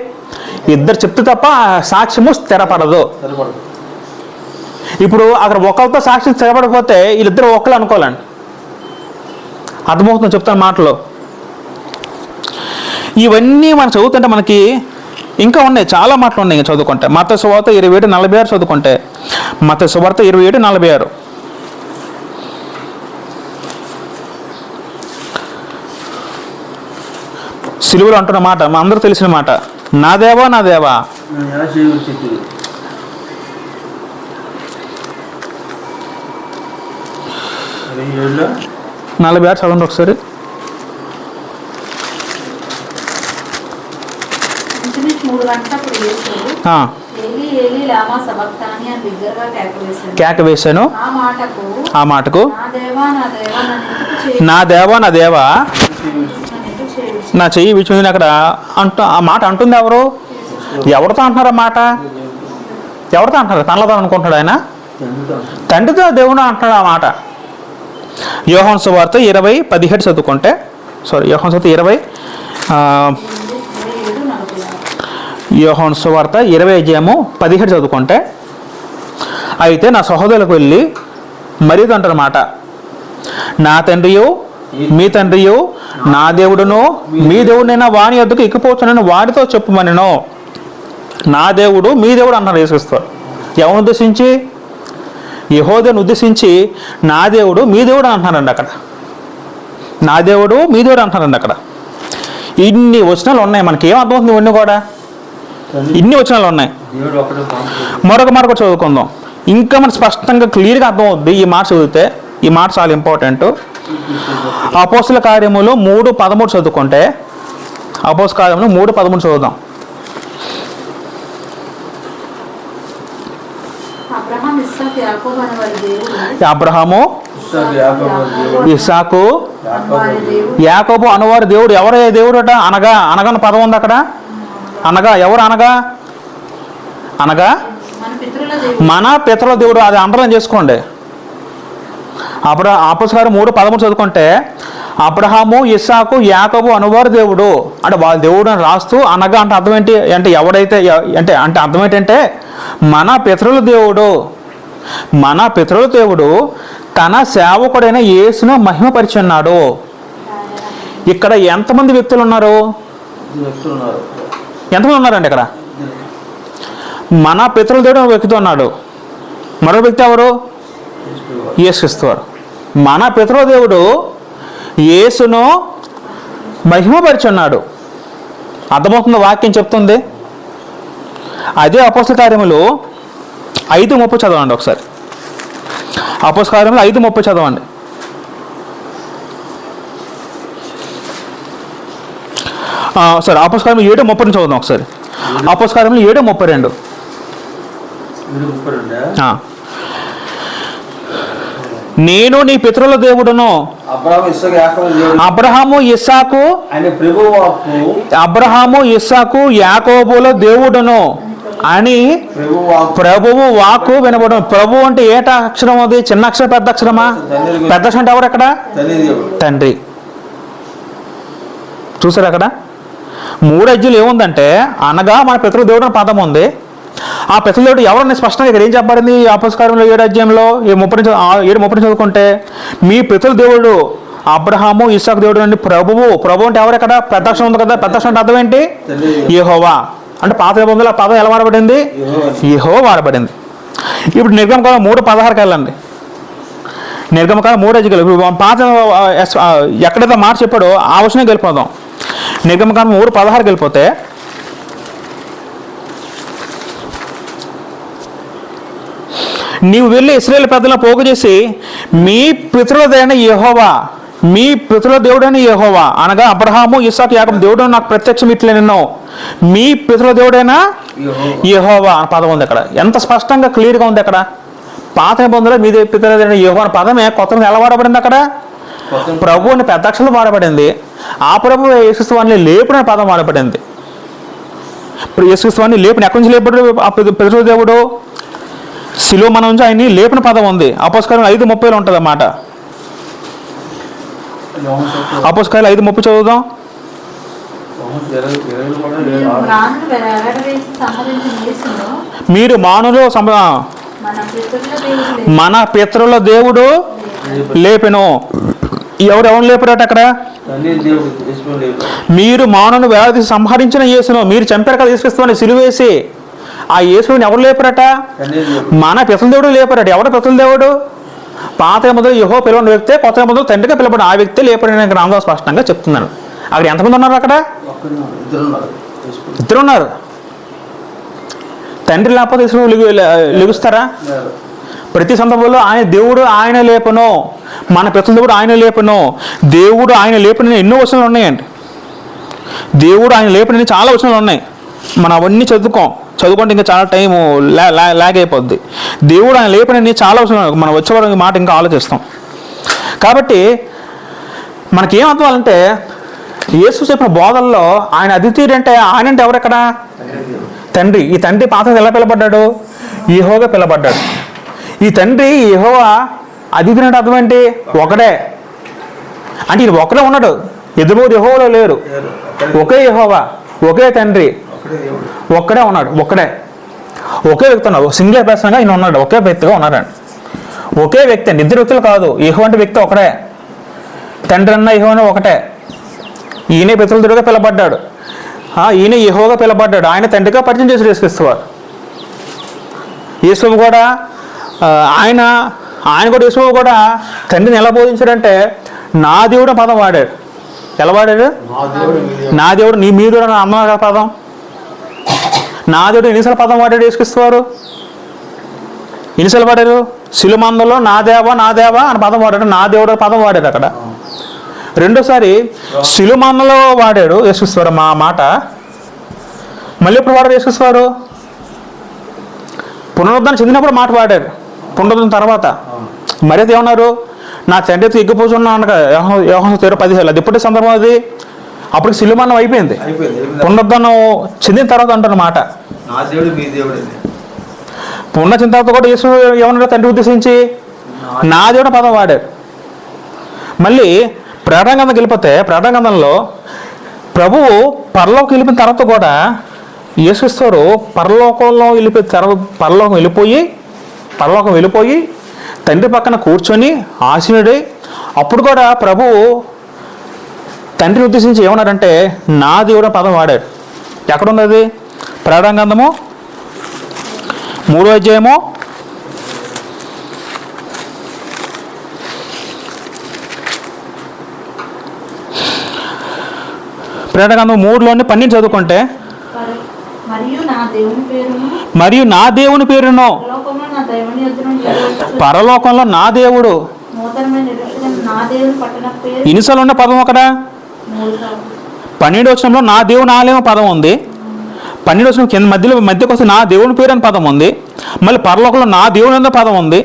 ఇద్దరు చెప్తే తప్ప సాక్ష్యము స్థిరపడదు. ఇప్పుడు అక్కడ ఒకరితో సాక్ష్యం స్థిరపడిపోతే వీళ్ళిద్దరు ఒకళ్ళు అనుకోవాలండి. అర్థమవుతుంది చెప్తాను మాటలు. ఇవన్నీ మనం చదువుతుంటే మనకి ఇంకా ఉన్నాయి, చాలా మాటలు ఉన్నాయి ఇంకా చదువుకుంటే. మత్తయి సువార్త 27:46 చదువుకుంటే, మత్తయి సువార్త 27:46 సిలువలో అంటున్న మాట మా అందరూ తెలిసిన మాట, నా దేవా నా దేవా. 46 చదవండి ఒకసారి. ఇంచుమించు 3 గంటలప్పుడు యేసు ఏలీ ఏలీ లామా సబక్తాని అని బిగ్గరగా కేక వేశాను. ఆ మాటకు నా దేవా నా దేవా నా చెయ్యి విడిచిపోయింది అక్కడ ఆ మాట అంటుంది ఎవరు? ఎవరితో అంటున్నారు ఆ మాట? ఎవరితో అంటున్నారు? తనలో అనుకుంటాడు ఆయన, తండ్రితో దేవుడు అంటున్నాడు ఆ మాట. యోహాను సువార్త 20:17 చదువుకుంటే, యోహాను సువార్త 20:17 చదువుకుంటే, అయితే నా సహోదరులకు వెళ్ళి మరీదు అంటారన్నమాట, నా తండ్రియు మీ తండ్రియు నా దేవుడును మీ దేవుడైనా వాని వద్దకు ఎక్కిపోవచ్చునని వాడితో చెప్పుమనెను. నా దేవుడు మీ దేవుడు అంటారు యేసుక్రీస్తు. ఎవరిని ఉద్దేశించి? యెహోవాను ఉద్దేశించి నా దేవుడు మీ దేవుడు అంటున్నారండి అక్కడ. నా దేవుడు మీ దేవుడు అంటున్నారండి అక్కడ. ఇన్ని వచనాలు ఉన్నాయి. మనకి ఏం అర్థమవుతుంది? ఇవన్నీ కూడా ఇన్ని వచనాలు ఉన్నాయి. మరొక మాట కూడా చదువుకుందాం, ఇంకా మనకు స్పష్టంగా క్లియర్గా అర్థమవుద్ది ఈ మాట చదివితే. ఈ మాట చాలా ఇంపార్టెంట్. అపోస్తుల కార్యములు 3:13 చదువుకుంటే, అపోస్తుల కార్యములు 3:13 చదువుదాం. అబ్రహాము ఇస్సాకు యాకోబు అనువారి దేవుడు. ఎవరయ్యా దేవుడు అట? అనగా అనగానే పదం ఉంది అక్కడ. అనగా ఎవరు? అనగా అనగా మన పితరుల దేవుడు. అది అండర్లైన్ చేసుకోండి. అపోస్తుల 3:13 చదువుకుంటే, అబ్రహాము ఇస్సాకు యాకోబు అనువారు దేవుడు అంటే వాళ్ళ దేవుడు అని రాస్తూ అనగా అంటే అర్థం ఏంటి అంటే ఎవడైతే అంటే అర్థం ఏంటంటే మన పితరుల దేవుడు, మన పితరుల దేవుడు తన సేవకుడైన యేసును మహిమపరిచున్నాడు. ఇక్కడ ఎంతమంది వ్యక్తులు ఉన్నారు? ఎంతమంది ఉన్నారండి ఇక్కడ? మన పితరుల దేవుడు వ్యక్తి ఉన్నాడు. మరో వ్యక్తి ఎవరు? యేసుక్రీస్తు. మన పితరుల దేవుడు యేసును మహిమపరిచున్నాడు. అర్థమవుతుంది వాక్యం చెప్తుంది. అదే అపోస్తుల కార్యములు 5:30 చదవండి ఒకసారి. అపోస్తుల కార్యములు 5:30 చదవండి. అపోస్తుల కార్యములు 7:30 చదువుదాం ఒకసారి. అపోస్తుల కార్యములు 7:32. నేను నీ పితరుల దేవుడును. అబ్రహాము ఇస్సాకు యాకోబుల దేవుడును అని ప్రభువు వాక్కు వినబడను. ప్రభు అంటే ఏట అక్షరం? అది చిన్న అక్షరం పెద్ద అక్షరమా? పెద్ద అక్షరం అంటే ఎవరు అక్కడ? తండ్రి. చూసారు అక్కడ 3 అధ్యాయులు ఏముందంటే అనగా మన పితరుల దేవుడు అని పదం ఉంది. ఆ పితరుల దేవుడు ఎవరన్నా స్పష్టంగా ఇక్కడ ఏం చెప్పబడింది? అపోస్తుల కార్యములు 7 అధ్యాయంలో 7:30 చదువుకుంటే, మీ పితరుల దేవుడు అబ్రహాము ఇస్సాకు దేవుడు అండి. ప్రభు అంటే ఎవరు? ఎక్కడ పెద్ద అక్షరం ఉంది కదా. పెద్ద అక్షరం అంటే అర్థం ఏంటి? యెహోవా. అంటే పాత నిబంధనలో ఆ పదం ఎలా వాడబడింది? యెహోవా వాడబడింది. ఇప్పుడు నిర్గమకాండం 3:16 వెళ్ళండి. నిర్గమకాండం 3 ఇప్పుడు పాత ఎక్కడైతే మాట చెప్పాడో ఆ వచనం వెళ్ళిపోదాం. నిర్గమకాండం 3:16 వెళ్ళిపోతే, నీవు వెళ్ళి ఇశ్రాయేలు పెద్దలను పోగు చేసి మీ పితరులదైన యెహోవా, మీ పితరుల దేవుడైన యెహోవా అనగా అబ్రహాము ఇస్సాకు యాకోబు దేవుడు నాకు ప్రత్యక్షం ఇట్లే నిన్ను మీ పితరుల దేవుడైన యెహోవా అని పదం ఉంది అక్కడ. ఎంత స్పష్టంగా క్లియర్గా ఉంది అక్కడ. పాత నిబంధనలో మీ పితరులైన యెహోవా అనే పదమే కొత్తగా ఎలా వాడబడింది అక్కడ? ప్రభువుని పెద్ద అక్షరంలో వాడబడింది. ఆ ప్రభు యేసుక్రీస్తుని లేపున పదం వాడబడింది. ఇప్పుడు యేసుక్రీస్తుని లేపున ఎక్కడి నుంచి లేపడు ప్రతి దేవుడు? శిలువ మన నుంచి ఆయన్ని లేపిన పదం ఉంది. అపోస్తలులు 5:30 ఉంటుంది అన్నమాట. అపోస్తలులు 5:30 చదువుదాం. మీరు మానవులు మన పితరుల దేవుడు లేపెను. ఎవరు లేపరాట అక్కడ? మీరు మానవుని వ్యాధి సంహరించిన యేసును మీరు చంపారు కదా యేసుక్రీస్తుని సిలువేసి. ఆ యేసుని ఎవరు లేపరట? మన పితరుల దేవుడు లేపరాట. ఎవరు పితరుల దేవుడు? పాత మొదలు యెహోవా పిలవని వ్యక్తే, కొత్త మొదలు తండ్రిగా పిలవబడిన ఆ వ్యక్తే లేపడిన గ్రంథం స్పష్టంగా చెప్తున్నాను. అక్కడ ఎంతమంది ఉన్నారు? అక్కడ ఇద్దరు ఉన్నారు. తండ్రి లేకపోతే లెగుస్తారా? ప్రతి సందర్భంలో ఆయన దేవుడు ఆయన లేపను, మన పితరుల దేవుడు ఆయన లేపను, దేవుడు ఆయన లేపని ఎన్నో వచనాలు ఉన్నాయండి. దేవుడు ఆయన లేపని చాలా వచనాలు ఉన్నాయి. మనం అవన్నీ చదువుకుంటే ఇంకా చాలా టైం లాగ్ అయిపోద్ది. దేవుడు ఆయన లేపని చాలా వచనాలు మనం వచ్చేవారు మాట ఇంకా ఆలోచిస్తాం. కాబట్టి మనకేం అర్థవాలంటే యేసు చెప్పిన బోధనలో ఆయన అద్వితీయుడు అంటే ఆయన అంటే ఎవరెక్కడ? తండ్రి. ఈ తండ్రి పాత్ర ఎలా పిలబడ్డాడు? యెహోవాగా పిలబడ్డాడు. ఈ తండ్రి యెహోవా అద్వితీయుడు అంటే అర్థం ఏంటి? ఒకడే. అంటే ఈయన ఒకడే ఉన్నాడు, ఇద్దరు యెహోవాలో లేరు. ఒకే యెహోవా, ఒకే తండ్రి, ఒక్కడే ఉన్నాడు. ఒకే వ్యక్తి ఉన్నాడు. సింగిల్ పర్సన్గా ఈయన ఉన్నాడు, ఒకే వ్యక్తిగా ఉన్నాడండి. ఒకే వ్యక్తి అండి, ఇద్దరు వ్యక్తులు కాదు. యెహోవా అంటే వ్యక్తి ఒకడే. తండ్రి అన్న యెహోవా ఒకటే. ఈయనే పితరులుగా పిలబడ్డాడు, ఈయన యెహోవాగా పిలబడ్డాడు. ఆయన తండ్రిగా పరిచయం చేసి యేసుక్రీస్తువారు. యేసు కూడా ఆయన కూడా యేసు కూడా తండ్రిని ఎలా బోధించాడంటే నా దేవుడు పదం వాడాడు. ఎలా వాడాడు? నా దేవుడు నీ మీరు అన్న పదం. నా దేవుడు ఎన్నిసార్లు పదం వాడాడు యేసుక్రీస్తువారు? ఎన్నిసార్లు వాడారు? శిలుమందలో నా దేవా అని పదం వాడాడు. నా దేవుడు పదం వాడాడు అక్కడ. రెండోసారి శిలుమందలో వాడాడు యేసుక్రీస్తువారు మా మాట. మళ్ళీ ఎప్పుడు వాడారు యేసుక్రీస్తువారు? పునరుద్ధరణ చెందినప్పుడు మాట వాడారు. పునరుద్ధరణ తర్వాత మరి అయితే ఏమన్నారు? నా తండ్రితో ఎగ్గిపోతున్నాను అనగా యోహాను 13:10. అది ఎప్పటి సందర్భం? అది అప్పుడు శిలుమన్నం అయిపోయింది. పునరుద్ధరణ చెందిన తర్వాత అంటున్న మాట. పునరుద్ధరణ చెందిన తర్వాత కూడా యేసు ఏమన్నాడు? తండ్రి ఉద్దేశించి నా దేవుడు పదం వాడారు. మళ్ళీ ప్రకటన గ్రంథం వెళ్ళిపోతే ప్రకటన గ్రంథంలో ప్రభువు పరలోకి వెళ్ళిపోయిన తర్వాత కూడా యేసుక్రీస్తు పరలోకంలో వెళ్ళిపోయి తండ్రి పక్కన కూర్చొని ఆసీనుడై అప్పుడు కూడా ప్రభువు తండ్రిని ఉద్దేశించి ఏమన్నారంటే నా దేవుడు పదం వాడాడు. ఎక్కడుంది అది? ప్రకటన గ్రంథము 3వ అధ్యాయము 3:12 చదువుకుంటే మరియు నా దేవుని పేరును పరలోకంలో నా దేవుడు ఇనిసార్లు ఉన్న పదం అక్కడ 12వ వచనంలో నా దేవుని ఆలయం పదం ఉంది. 12వ వచనం కింద మధ్యకి వస్తే నా దేవుని పేరు అని పదం ఉంది. మళ్ళీ పరలోకంలో నా దేవుని అన్న పదం ఉంది.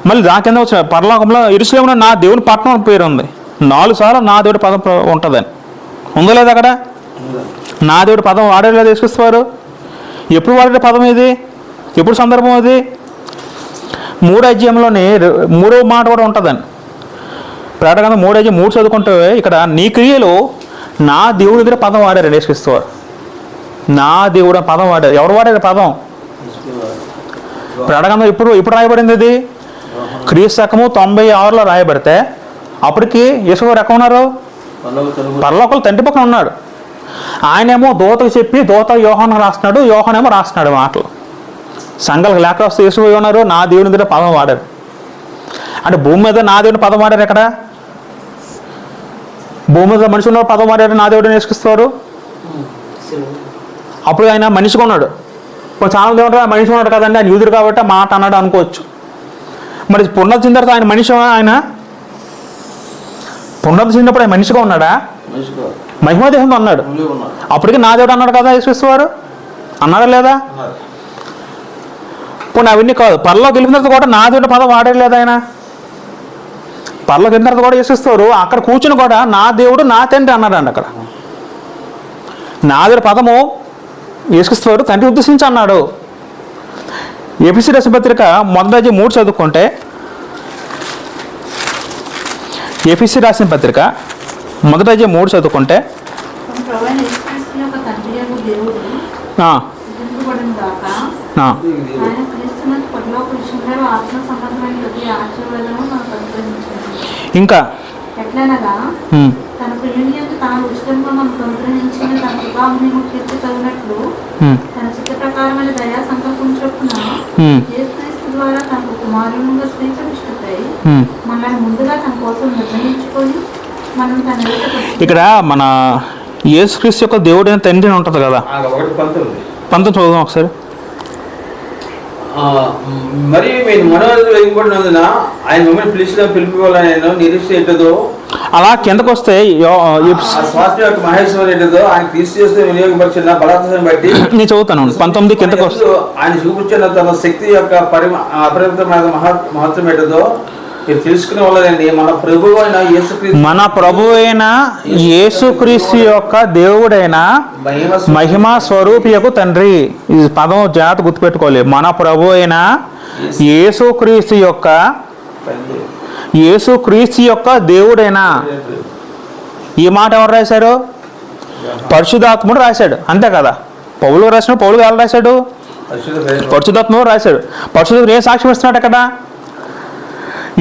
మళ్ళీ దాని కింద వచ్చిన పరలోకంలో యెరూషలేములో నా దేవుని పట్టణం అని పేరు ఉంది. 4 సార్లు నా దేవుడి పదం ఉంటుందని ఉందో లేదా? అక్కడ నా దేవుడి పదం వాడేలా తీసుకొస్తారు. ఎప్పుడు వాడే పదం ఇది? ఎప్పుడు సందర్భం అది? 3వ అధ్యాయంలోనే 3వ మాట కూడా ఉంటుందని. ప్రకటన 3:3 చదువుకుంటే ఇక్కడ నీ క్రియలు నా దేవుడి దగ్గర పదం వాడారు యేసుక్రీస్తువారు. నా దేవుడు పదం వాడారు. ఎవరు వాడారు పదం? ప్రకటన ఎప్పుడు రాయబడింది? అది క్రీస్తు శకము 96లో రాయబడితే అప్పటికి యేసువారు ఎక్కడ ఉన్నారు? పరలోకంలో తండ్రి పక్కన ఉన్నాడు. ఆయనేమో దూతకు చెప్పి దూత యోహాను రాస్తున్నాడు, యోహానేమో రాస్తున్నాడు మాటలు. సంఘాలకు లేఖ వస్తే యేసు ఉన్నారు నా దేవుని దగ్గర పదం వాడారు. అంటే భూమి మీద నా దేవుని పదం వాడారు. ఎక్కడ? భూమి మీద మనిషి ఉన్న పదం వాడారు నా దేవుడిని యేసుక్రీస్తువారు. అప్పుడు ఆయన మనిషిగా ఉన్నాడు. ఇప్పుడు చాలా దేవుడు మనిషి ఉన్నాడు కదండి, ఆయన యూదుడు కాబట్టి మాట అన్నాడు అనుకోవచ్చు. మరి పునరుద్ధరణ చెందిన తర్వాత ఆయన మనిషి, ఆయన పునరుద్ధరణ చెందినప్పుడు ఆయన మనిషిగా ఉన్నాడా? మహిమాదేహంలో అన్నాడు. అప్పటికి నా దేవుడు అన్నాడు కదా యేసుక్రీస్తువారు, అన్నాడా లేదా? పోనీ అవన్నీ కాదు, పరలోకి వెళ్ళిన తర్వాత కూడా నా దేవుడు పదం వాడారు లేదా ఆయన? పరలోకి వెళ్ళిన తర్వాత కూడా యేసుక్రీస్తు అక్కడ కూర్చుని కూడా నా దేవుడు నా తండ్రి అన్నాడండి అక్కడ. నా దేవుడు పదము యేసుక్రీస్తు తండ్రి ఉద్దేశించి అన్నాడు. ఎఫెసీ రాసిన పత్రిక 1:3 చదువుకుంటే, ఎఫెసీ రాసిన పత్రిక 1:3 చదువుకుంటే ఇంకా తన ప్రియుని యందు తాను ఉచితంగా మనకు అనుగ్రహించిన తన కృపామహిమ కీర్తి తగినట్లు తన చిత్త ప్రకారమైన దయా సంకల్పం చొప్పున యేసుక్రీస్తు ద్వారా తనకు కుమారునిగా స్వీకరించుటకై మనల్ని ముందుగా తన కోసం నిర్ణయించుకొని మనం తన ఇక్కడ మన యేసుక్రీస్తు యొక్క దేవుడైన తండ్రి అని ఉంటుంది కదా, 19 చదువుదాం ఒకసారి. మరి మీరు మనోరంజన వేయబడినందున ఆయన మిమ్మల్ని పిలుపుకోవాలని నేను నిరీక్ష ఏంటదో అలా కిందకు వస్తే స్వాస్థ్యం యొక్క మహేశ్వరం ఏంటదో ఆయన క్రీస్తు చేస్తే వినియోగపరిచిన బలాత్సాన్ని బట్టి నేను చదువుతాను. 19 కిందకు వస్తే ఆయన చూపించిన తన శక్తి యొక్క అపరిమితమైన మహత్వం ఏంటదో మీరు తెలుసుకునే వాళ్ళండి. మన ప్రభు అయిన యేసుక్రీస్తు యొక్క దేవుడైన మహిమా స్వరూపియకు తండ్రి. ఈ పదం జాగ్రత్త గుర్తుపెట్టుకోవాలి. మన ప్రభు అయిన యేసుక్రీస్తు యొక్క దేవుడైన. ఈ మాట ఎవరు రాశారు? పరిశుద్ధాత్ముడు రాశాడు, అంతే కదా. పౌలు రాసిన పౌలు ఎవరు రాశాడు? పరిశుద్ధాత్ముడు రాశాడు. పరిశుద్ధాత్ముడు ఏం సాక్ష్యం ఇస్తున్నాడు అక్కడ?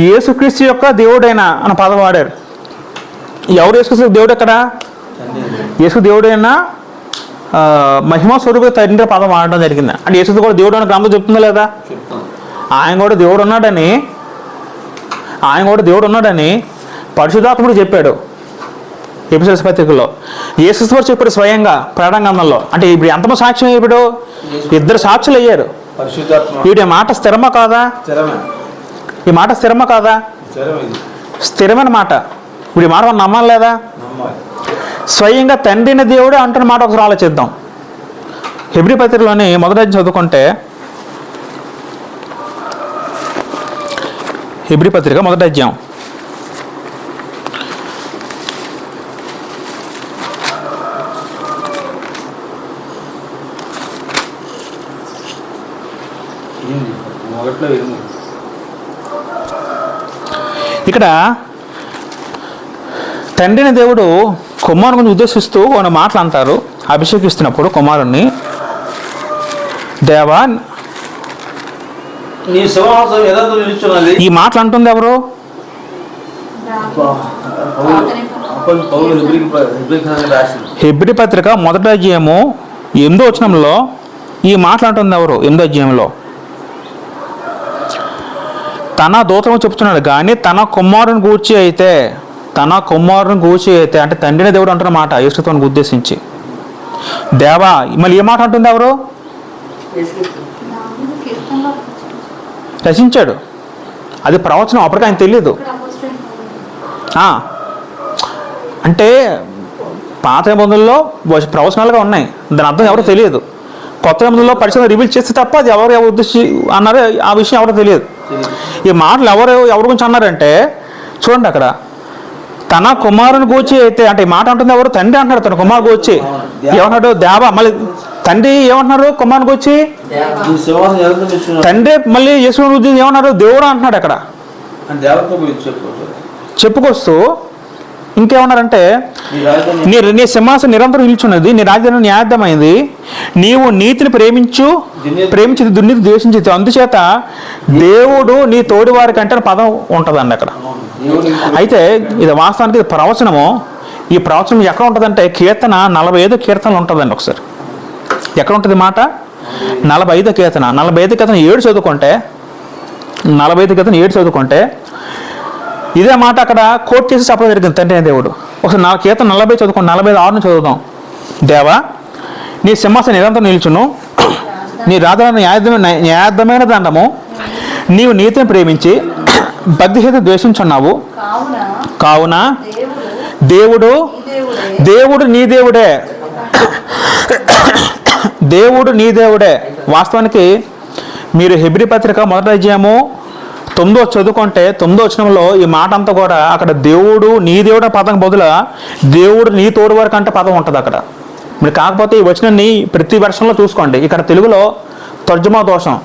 యేసుక్రీస్తు యొక్క దేవుడైన అన్న పదం వాడారు. ఎవరు యేసుక్రీస్తు దేవుడు? ఎక్కడ యేసు దేవుడైన మహిమా స్వరూప తండ్రి పదం వాడడం జరిగింది. అంటే యేసు కూడా దేవుడు అని గ్రంథం చెప్తుందా లేదా? ఆయన కూడా దేవుడు ఉన్నాడని పరిశుద్ధాత్ముడు చెప్పాడు ఎఫెసీ పత్రికలో. యేసుక్రీస్తు వారు చెప్పాడు స్వయంగా ప్రకటన గ్రంథంలో. అంటే ఇప్పుడు ఎంతమంది సాక్ష్యం అయ్యాడు? 2 సాక్షులు అయ్యారు. వీడి మాట స్థిరమా కాదా? ఈ మాట స్థిరమా కాదా? స్థిరమైన మాట. ఇప్పుడు ఈ మాట మనం నమ్మాలి లేదా? స్వయంగా తండ్రిని దేవుడే అంటున్న మాట ఒకసారి ఆలోచిద్దాం. హెబ్రీ పత్రికలోని 1వ అధ్యాయం చదువుకుంటే, హెబ్రీ పత్రిక 1వ అధ్యాయం ఇక్కడ తండ్రిని దేవుడు కుమారుని గురించి ఉద్దేశిస్తూ కొన్ని మాటలు అంటారు. అభిషేకిస్తున్నప్పుడు కుమారుణ్ణి, దేవా నీ సింహాసనం యథార్థం నిలుచున్నది. ఈ మాటలు అంటుంది ఎవరు? హెబ్రీ పత్రిక 1వ అధ్యాయము 8వ వచనంలో ఈ మాటలు అంటుంది ఎవరు? 8వ అధ్యాయంలో తన దూతము చెప్తున్నాడు. కానీ తన కుమారుని గూర్చి అయితే అంటే తండ్రిని దేవుడు అంటున్నమాట యేసుక్రీస్తుని ఉద్దేశించి. దేవా, మళ్ళీ ఏ మాట అంటుంది ఎవరు? రచించాడు. అది ప్రవచనం, అప్పటికి ఆయన తెలియదు. అంటే పాత నిబంధనల్లో ప్రవచనాలుగా ఉన్నాయి, దాని అర్థం ఎవరు తెలియదు. కొత్త నిబంధనలో పరిచయం రివీల్ చేస్తే తప్ప అది ఎవరు ఉద్దేశించి అన్నారో ఆ విషయం ఎవరో తెలియదు. ఈ మాటలు ఎవరి గురించి అన్నారంటే చూడండి, అక్కడ తన కుమారుని గూర్చి అయితే, అంటే ఈ మాట అంటుంది ఎవరు? తండ్రి అంటున్నాడు తన కుమారు గూర్చి. ఏమన్నాడు? దేవా. మళ్ళీ తండ్రి ఏమంటున్నారు కుమారుని గూర్చి? తండ్రి మళ్ళీ యేసుని గురించి ఏమన్నారు? దేవుడు అంటున్నాడు అక్కడ చెప్పుకొస్తూ. ఇంకేమన్నారంటే, నీ సింహాసనం నిరంతరం నిల్చున్నది, నీ రాజ్యం న్యాయమైంది, నీవు నీతిని ప్రేమించి దుర్నీతి ద్వేషించి, అందుచేత దేవుడు నీ తోడి వారి కంటే పదం ఉంటుందండి అక్కడ. అయితే ఇది వాస్తవానికి ఇది ప్రవచనము. ఈ ప్రవచనం ఎక్కడ ఉంటుందంటే కీర్తన 45 కీర్తనలు ఉంటుందండి. ఒకసారి ఎక్కడ ఉంటుంది మాట? 45 కీర్తన 7 చదువుకుంటే, 45 కీర్తన 7 చదువుకుంటే ఇదే మాట అక్కడ కోట్ చేసి చెప్పడం జరిగింది తండ్రి దేవుడు. ఒకసారి కీర్తన 40 చదువుకోండి. 46 చదువుదాం. దేవా, నీ సింహాసనం నిరంతరం నిల్చును, నీ రాజులను న్యాయమైన దండము, నీవు నీతిని ప్రేమించి బద్ధిహేత ద్వేషించున్నావు. కావున దేవుడు నీ దేవుడే. దేవుడు నీ దేవుడే. వాస్తవానికి మీరు హెబ్రీ పత్రిక 1వ అధ్యాయము 9వ చదువుకుంటే 9వ వచనంలో ఈ మాట అంతా కూడా అక్కడ దేవుడు నీ దేవుడు అనే పదం బదులు దేవుడు నీ తోడు వరకు అంటే పదం ఉంటుంది అక్కడ. మీరు కాకపోతే ఈ వచనాన్ని ప్రతి వెర్షన్లో చూసుకోండి. ఇక్కడ తెలుగులో తర్జుమా దోషం,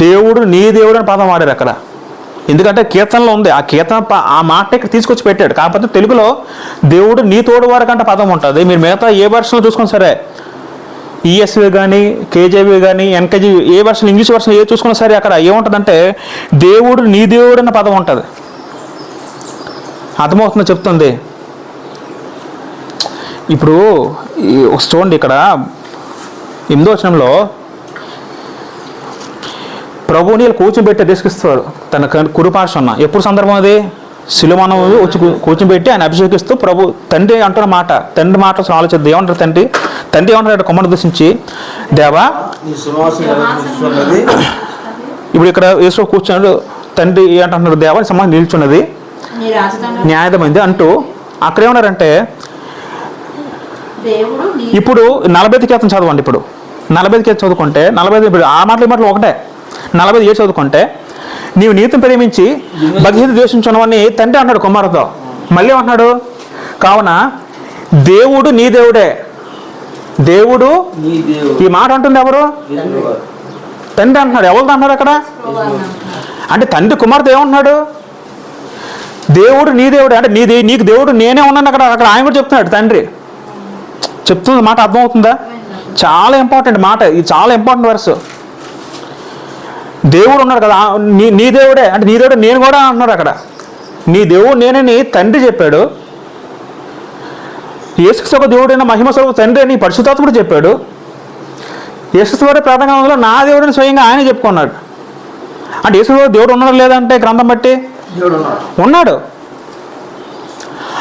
దేవుడు నీ దేవుడు అని పదం వాడారు అక్కడ. ఎందుకంటే కీర్తనలో ఉంది, ఆ కీర్తన ఆ మాట ఇక్కడ తీసుకొచ్చి పెట్టాడు. కాకపోతే తెలుగులో దేవుడు నీ తోడు వరకు అంటే పదం ఉంటుంది. మీరు మిగతా ఏ వెర్షన్లో చూసుకొని సరే, ఈఎస్వి కానీ కేజేవి కానీ ఎన్కేజీ ఏ వర్షన్ ఇంగ్లీష్ వర్షన్ ఏ చూసుకున్నా సరే అక్కడ ఏముంటుందంటే దేవుడు నీ దేవుడు అన్న పదం ఉంటుంది. అర్థమవుతుందో చెప్తుంది. ఇప్పుడు చూడండి ఇక్కడ 8వ వచనంలో ప్రభువుని కూర్చోబెట్టి తీసుకొస్తాడు తన కుడిపార్శ్వన. ఎప్పుడు సందర్భం అది? శిలువను వచ్చి కూర్చోబెట్టి ఆయన అభిషేకిస్తూ ప్రభు తండ్రి అంటున్న మాట, తండ్రి మాట ఆలోచిద్దాం. ఏమంటారు తండ్రి? తండ్రి ఏమంటారు? కుమారుని దర్శించి, దేవా ఇప్పుడు ఇక్కడ యేసు కూర్చున్నాడు, తండ్రి ఏంటంటున్నారు? దేవా సమాజం నిల్చున్నది, న్యాయమైంది అంటూ అక్కడ ఏమన్నారంటే, ఇప్పుడు 45 కీర్తన చదవండి. ఇప్పుడు 45 కీర్తన చదువుకుంటే 45 ఇప్పుడు ఆ మాటలు ఒకటే. 47 చదువుకుంటే నీవు నీతిని ప్రేమించి భగవద్గీత ద్వేషించున్నవని తండ్రి అన్నాడు కుమారుతో. మళ్ళీ ఏమంటున్నాడు? కావున దేవుడు నీ దేవుడే. దేవుడు ఈ మాట అంటుంది ఎవరు? తండ్రి అంటున్నాడు. ఎవరితో అంటున్నాడు అక్కడ? అంటే తండ్రి కుమారుతో ఏమంటున్నాడు? దేవుడు నీ దేవుడే అంటే నీకు దేవుడు నేనే ఉన్నాను అక్కడ. అక్కడ ఆయన కూడా చెప్తున్నాడు, తండ్రి చెప్తుంది మాట. అర్థమవుతుందా? చాలా ఇంపార్టెంట్ మాట ఇది, చాలా ఇంపార్టెంట్ వర్స్. దేవుడు ఉన్నాడు కదా, నీ దేవుడే అంటే నీ దేవుడే నేను కూడా అంటున్నాడు అక్కడ. నీ దేవుడు నేనని తండ్రి చెప్పాడు. యేసుక్రీస్తు దేవుడైన మహిమ స్వరూప తండ్రి అని పరిశుద్ధాత్ముడు చెప్పాడు. యేసుక్రీస్తు ప్రార్థనలో నా దేవుడిని స్వయంగా ఆయన చెప్పుకున్నాడు. అంటే యేసుక్రీస్తు దేవుడు ఉన్నాడు లేదంటే గ్రంథం బట్టి ఉన్నాడు.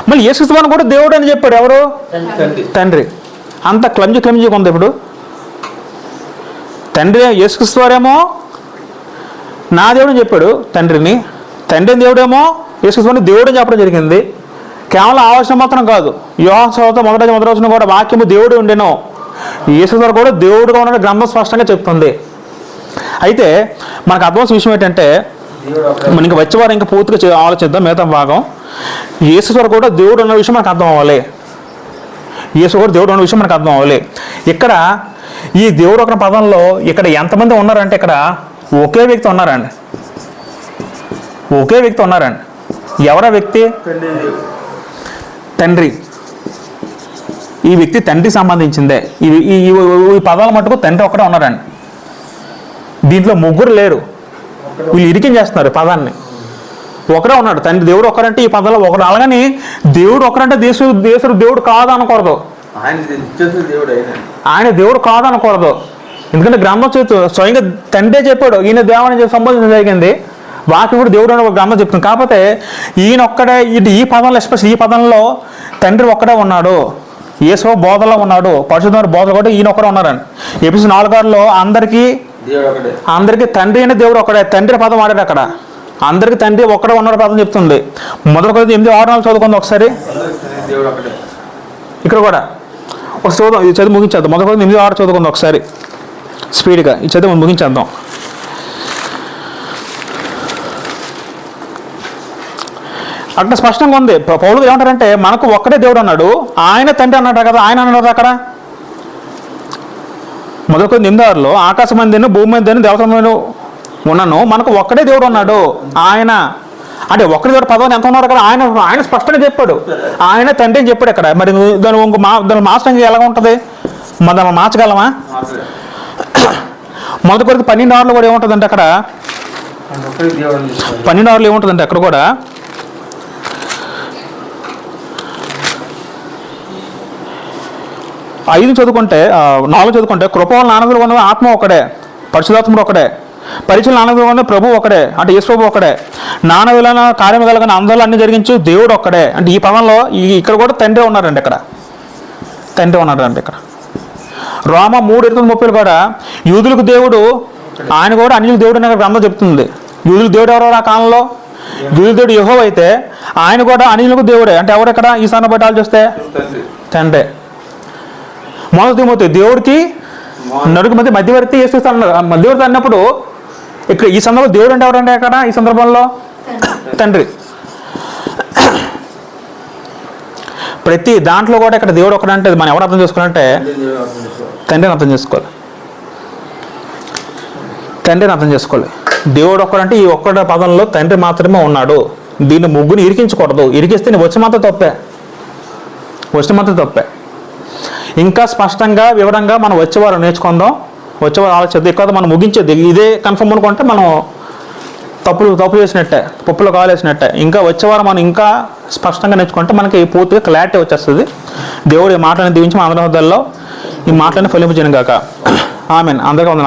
మళ్ళీ యేసుక్రీస్తు కూడా దేవుడు అని చెప్పాడు. ఎవరు? తండ్రి. అంత క్లమ్జీగా ఉంది. ఇప్పుడు తండ్రి యేసుక్రీస్తు వారేమో నా దేవుడని చెప్పాడు తండ్రిని, తండ్రి దేవుడేమో యేసుక్రీస్తు దేవుడు అని చెప్పడం జరిగింది. కేవలం ఆవశ్యం మాత్రం కాదు, యోహాను సువార్త మొదటి వచనం కూడా వాక్యము దేవుడు ఉండేనో, యేసుక్రీస్తు కూడా దేవుడుగా ఉన్న గ్రంథం స్పష్టంగా చెప్తుంది. అయితే మనకు అర్థమవుతున్న విషయం ఏంటంటే, మనం ఇంకా వచ్చేవారు ఇంకా పూర్తిగా ఆలోచిద్దాం మిగతా భాగం. యేసుక్రీస్తు కూడా దేవుడు ఉన్న విషయం మనకు అర్థం అవ్వాలి. యేసు కూడా దేవుడు ఉన్న విషయం మనకు అర్థం అవ్వాలి. ఇక్కడ ఈ దేవుడు ఒక పదంలో ఇక్కడ ఎంతమంది ఉన్నారంటే ఇక్కడ ఒకే వ్యక్తి ఉన్నారండి. ఒకే వ్యక్తి ఉన్నారండి. ఎవరా వ్యక్తి? తండ్రి. ఈ వ్యక్తి తండ్రికి సంబంధించిందే. ఈ పదాల మటుకు తండ్రి ఒక్కడే ఉన్నారండి. దీంట్లో ముగ్గురు లేరు. వీళ్ళు ఇరికించేస్తున్నారు పదాన్ని. ఒకడే ఉన్నాడు తండ్రి. దేవుడు ఒకరంటే ఈ పదాల్లో ఒకడు. అలాగని దేవుడు ఒకరంటే దేశుడు దేవుడు కాదు అనకూడదు. ఆయన దేవుడు కాదు అనకూడదు. ఎందుకంటే గ్రంథం స్వయంగా తండ్రే చెప్పాడు ఈయన దేవుని సంబోధించడం జరిగింది. వాక్యం కూడా దేవుడు అని ఒక గ్రంథం చెప్తుంది. కాకపోతే ఈయన ఒక్కడే ఈ పదంలో ఎస్పెషల్ ఈ పదంలో తండ్రి ఒక్కడే ఉన్నాడు. యేసు బోధలో ఉన్నాడు. పరిశుద్ధమైన బోధలు కూడా ఈయన ఒక్కడే ఉన్నారండి. ఎపిసోడ్ 4:6లో అందరికీ తండ్రి అనే దేవుడు ఒకడే. తండ్రి పదం వాడారు అక్కడ. అందరికీ తండ్రి ఒక్కడే ఉన్నాడు పదం చెప్తుంది. మొదటి కొరింథీ 8:6 చదువుకుంది ఒకసారి. ఇక్కడ కూడా ఒక చదువు, ఇది చదివి ముగించేద్దాం. మొదటి కొరింథీ 8:6 చదువుకుంది ఒకసారి స్పీడ్గా. ఈ చదివి ముగించేద్దాం. అక్కడ స్పష్టంగా ఉంది. పౌలు ఏమంటారంటే మనకు ఒక్కడే దేవుడు అన్నాడు, ఆయన తండ్రి అన్నాడు కదా. ఆయన అన్నాడు అక్కడ మొదటి కొరింథీ 8:6లో ఆకాశం మందిని భూమి మందిని దేవతలను ఉన్నాను, మనకు ఒక్కడే దేవుడు అన్నాడు. ఆయన అంటే ఒక్కడి దేవుడు పదవి ఎంత ఉన్నారు కదా. ఆయన స్పష్టంగా చెప్పాడు ఆయన తండ్రి అని చెప్పాడు అక్కడ. మరి దాని మార్చడానికి ఎలాగ ఉంటుంది? మనం మార్చగలమా? మొదటి కొరింథీ 12:6లో కూడా ఏముంటుందంటే అక్కడ 12:6లో ఏముంటుందంటే అక్కడ కూడా ఐదు చదువుకుంటే 4 చదువుకుంటే కృపవలన ఆనందం ఉన్న ఆత్మ ఒకడే, పరిశుద్ధాత్ముడు ఒకడే, పరిచయం ఆనందం ఉన్న ప్రభు ఒకడే అంటే యేసు ప్రభు ఒకడే, నానవిలన కార్యము కలగని అందరూ అన్ని జరిగించు దేవుడు ఒక్కడే. అంటే ఈ పదంలో ఇక్కడ కూడా తండ్రి ఉన్నారండి. ఇక్కడ తండ్రి ఉన్నారండి. ఇక్కడ రోమ 3:29 కూడా యూదులకు దేవుడు ఆయన కూడా అన్యులకు దేవుడు అనే గ్రంథం చెప్తుంది. యూదులకు దేవుడు ఎవరు ఆ కాలంలో? యూదుల దేవుడు యెహోవా అయితే ఆయన కూడా అన్యులకు దేవుడే. అంటే ఎవరు ఇక్కడ ఈ స్థానం బట్టి ఆలోచిస్తే తండ్రి. మొదటి తిమోతి దేవుడికి నడుకు మధ్యవర్తి యేసుక్రీస్తు అన్నారు. మధ్యవర్తి అన్నప్పుడు ఇక్కడ ఈ సందర్భంలో దేవుడు అంటే ఎవరంటే అక్కడ ఈ సందర్భంలో తండ్రి. ప్రతి దాంట్లో కూడా ఇక్కడ దేవుడు ఒకడంటే మనం ఎవరు అర్థం చేసుకోవాలంటే తండ్రిని అర్థం చేసుకోవాలి. తండ్రిని అర్థం చేసుకోవాలి. దేవుడు ఒక్కడంటే ఈ ఒక్కడ పదంలో తండ్రి మాత్రమే ఉన్నాడు. దీన్ని ముగ్గురు ఇరికించకూడదు. ఇరికిస్తే నీ వచ్చిన మాత్రం తప్పే. ఇంకా స్పష్టంగా వివరంగా మనం వచ్చేవారు నేర్చుకుందాం. వచ్చేవారు ఆలోచిద్దాం. ఎక్కువ మనం ముగించేది ఇదే కన్ఫర్మ్ అనుకుంటే మనం తప్పు చేసినట్టే, పప్పులో కాలేసినట్టే. ఇంకా వచ్చేవారు మనం ఇంకా స్పష్టంగా నేర్చుకుంటే మనకి పూర్తిగా క్లారిటీ వచ్చేస్తుంది. దేవుడు ఈ మాటలను దీవించి మన అందరి హృదయాల్లో ఈ మాటలను ఫలింపజేయను గాక. ఆమేన్. అందరికీ వందనాలు.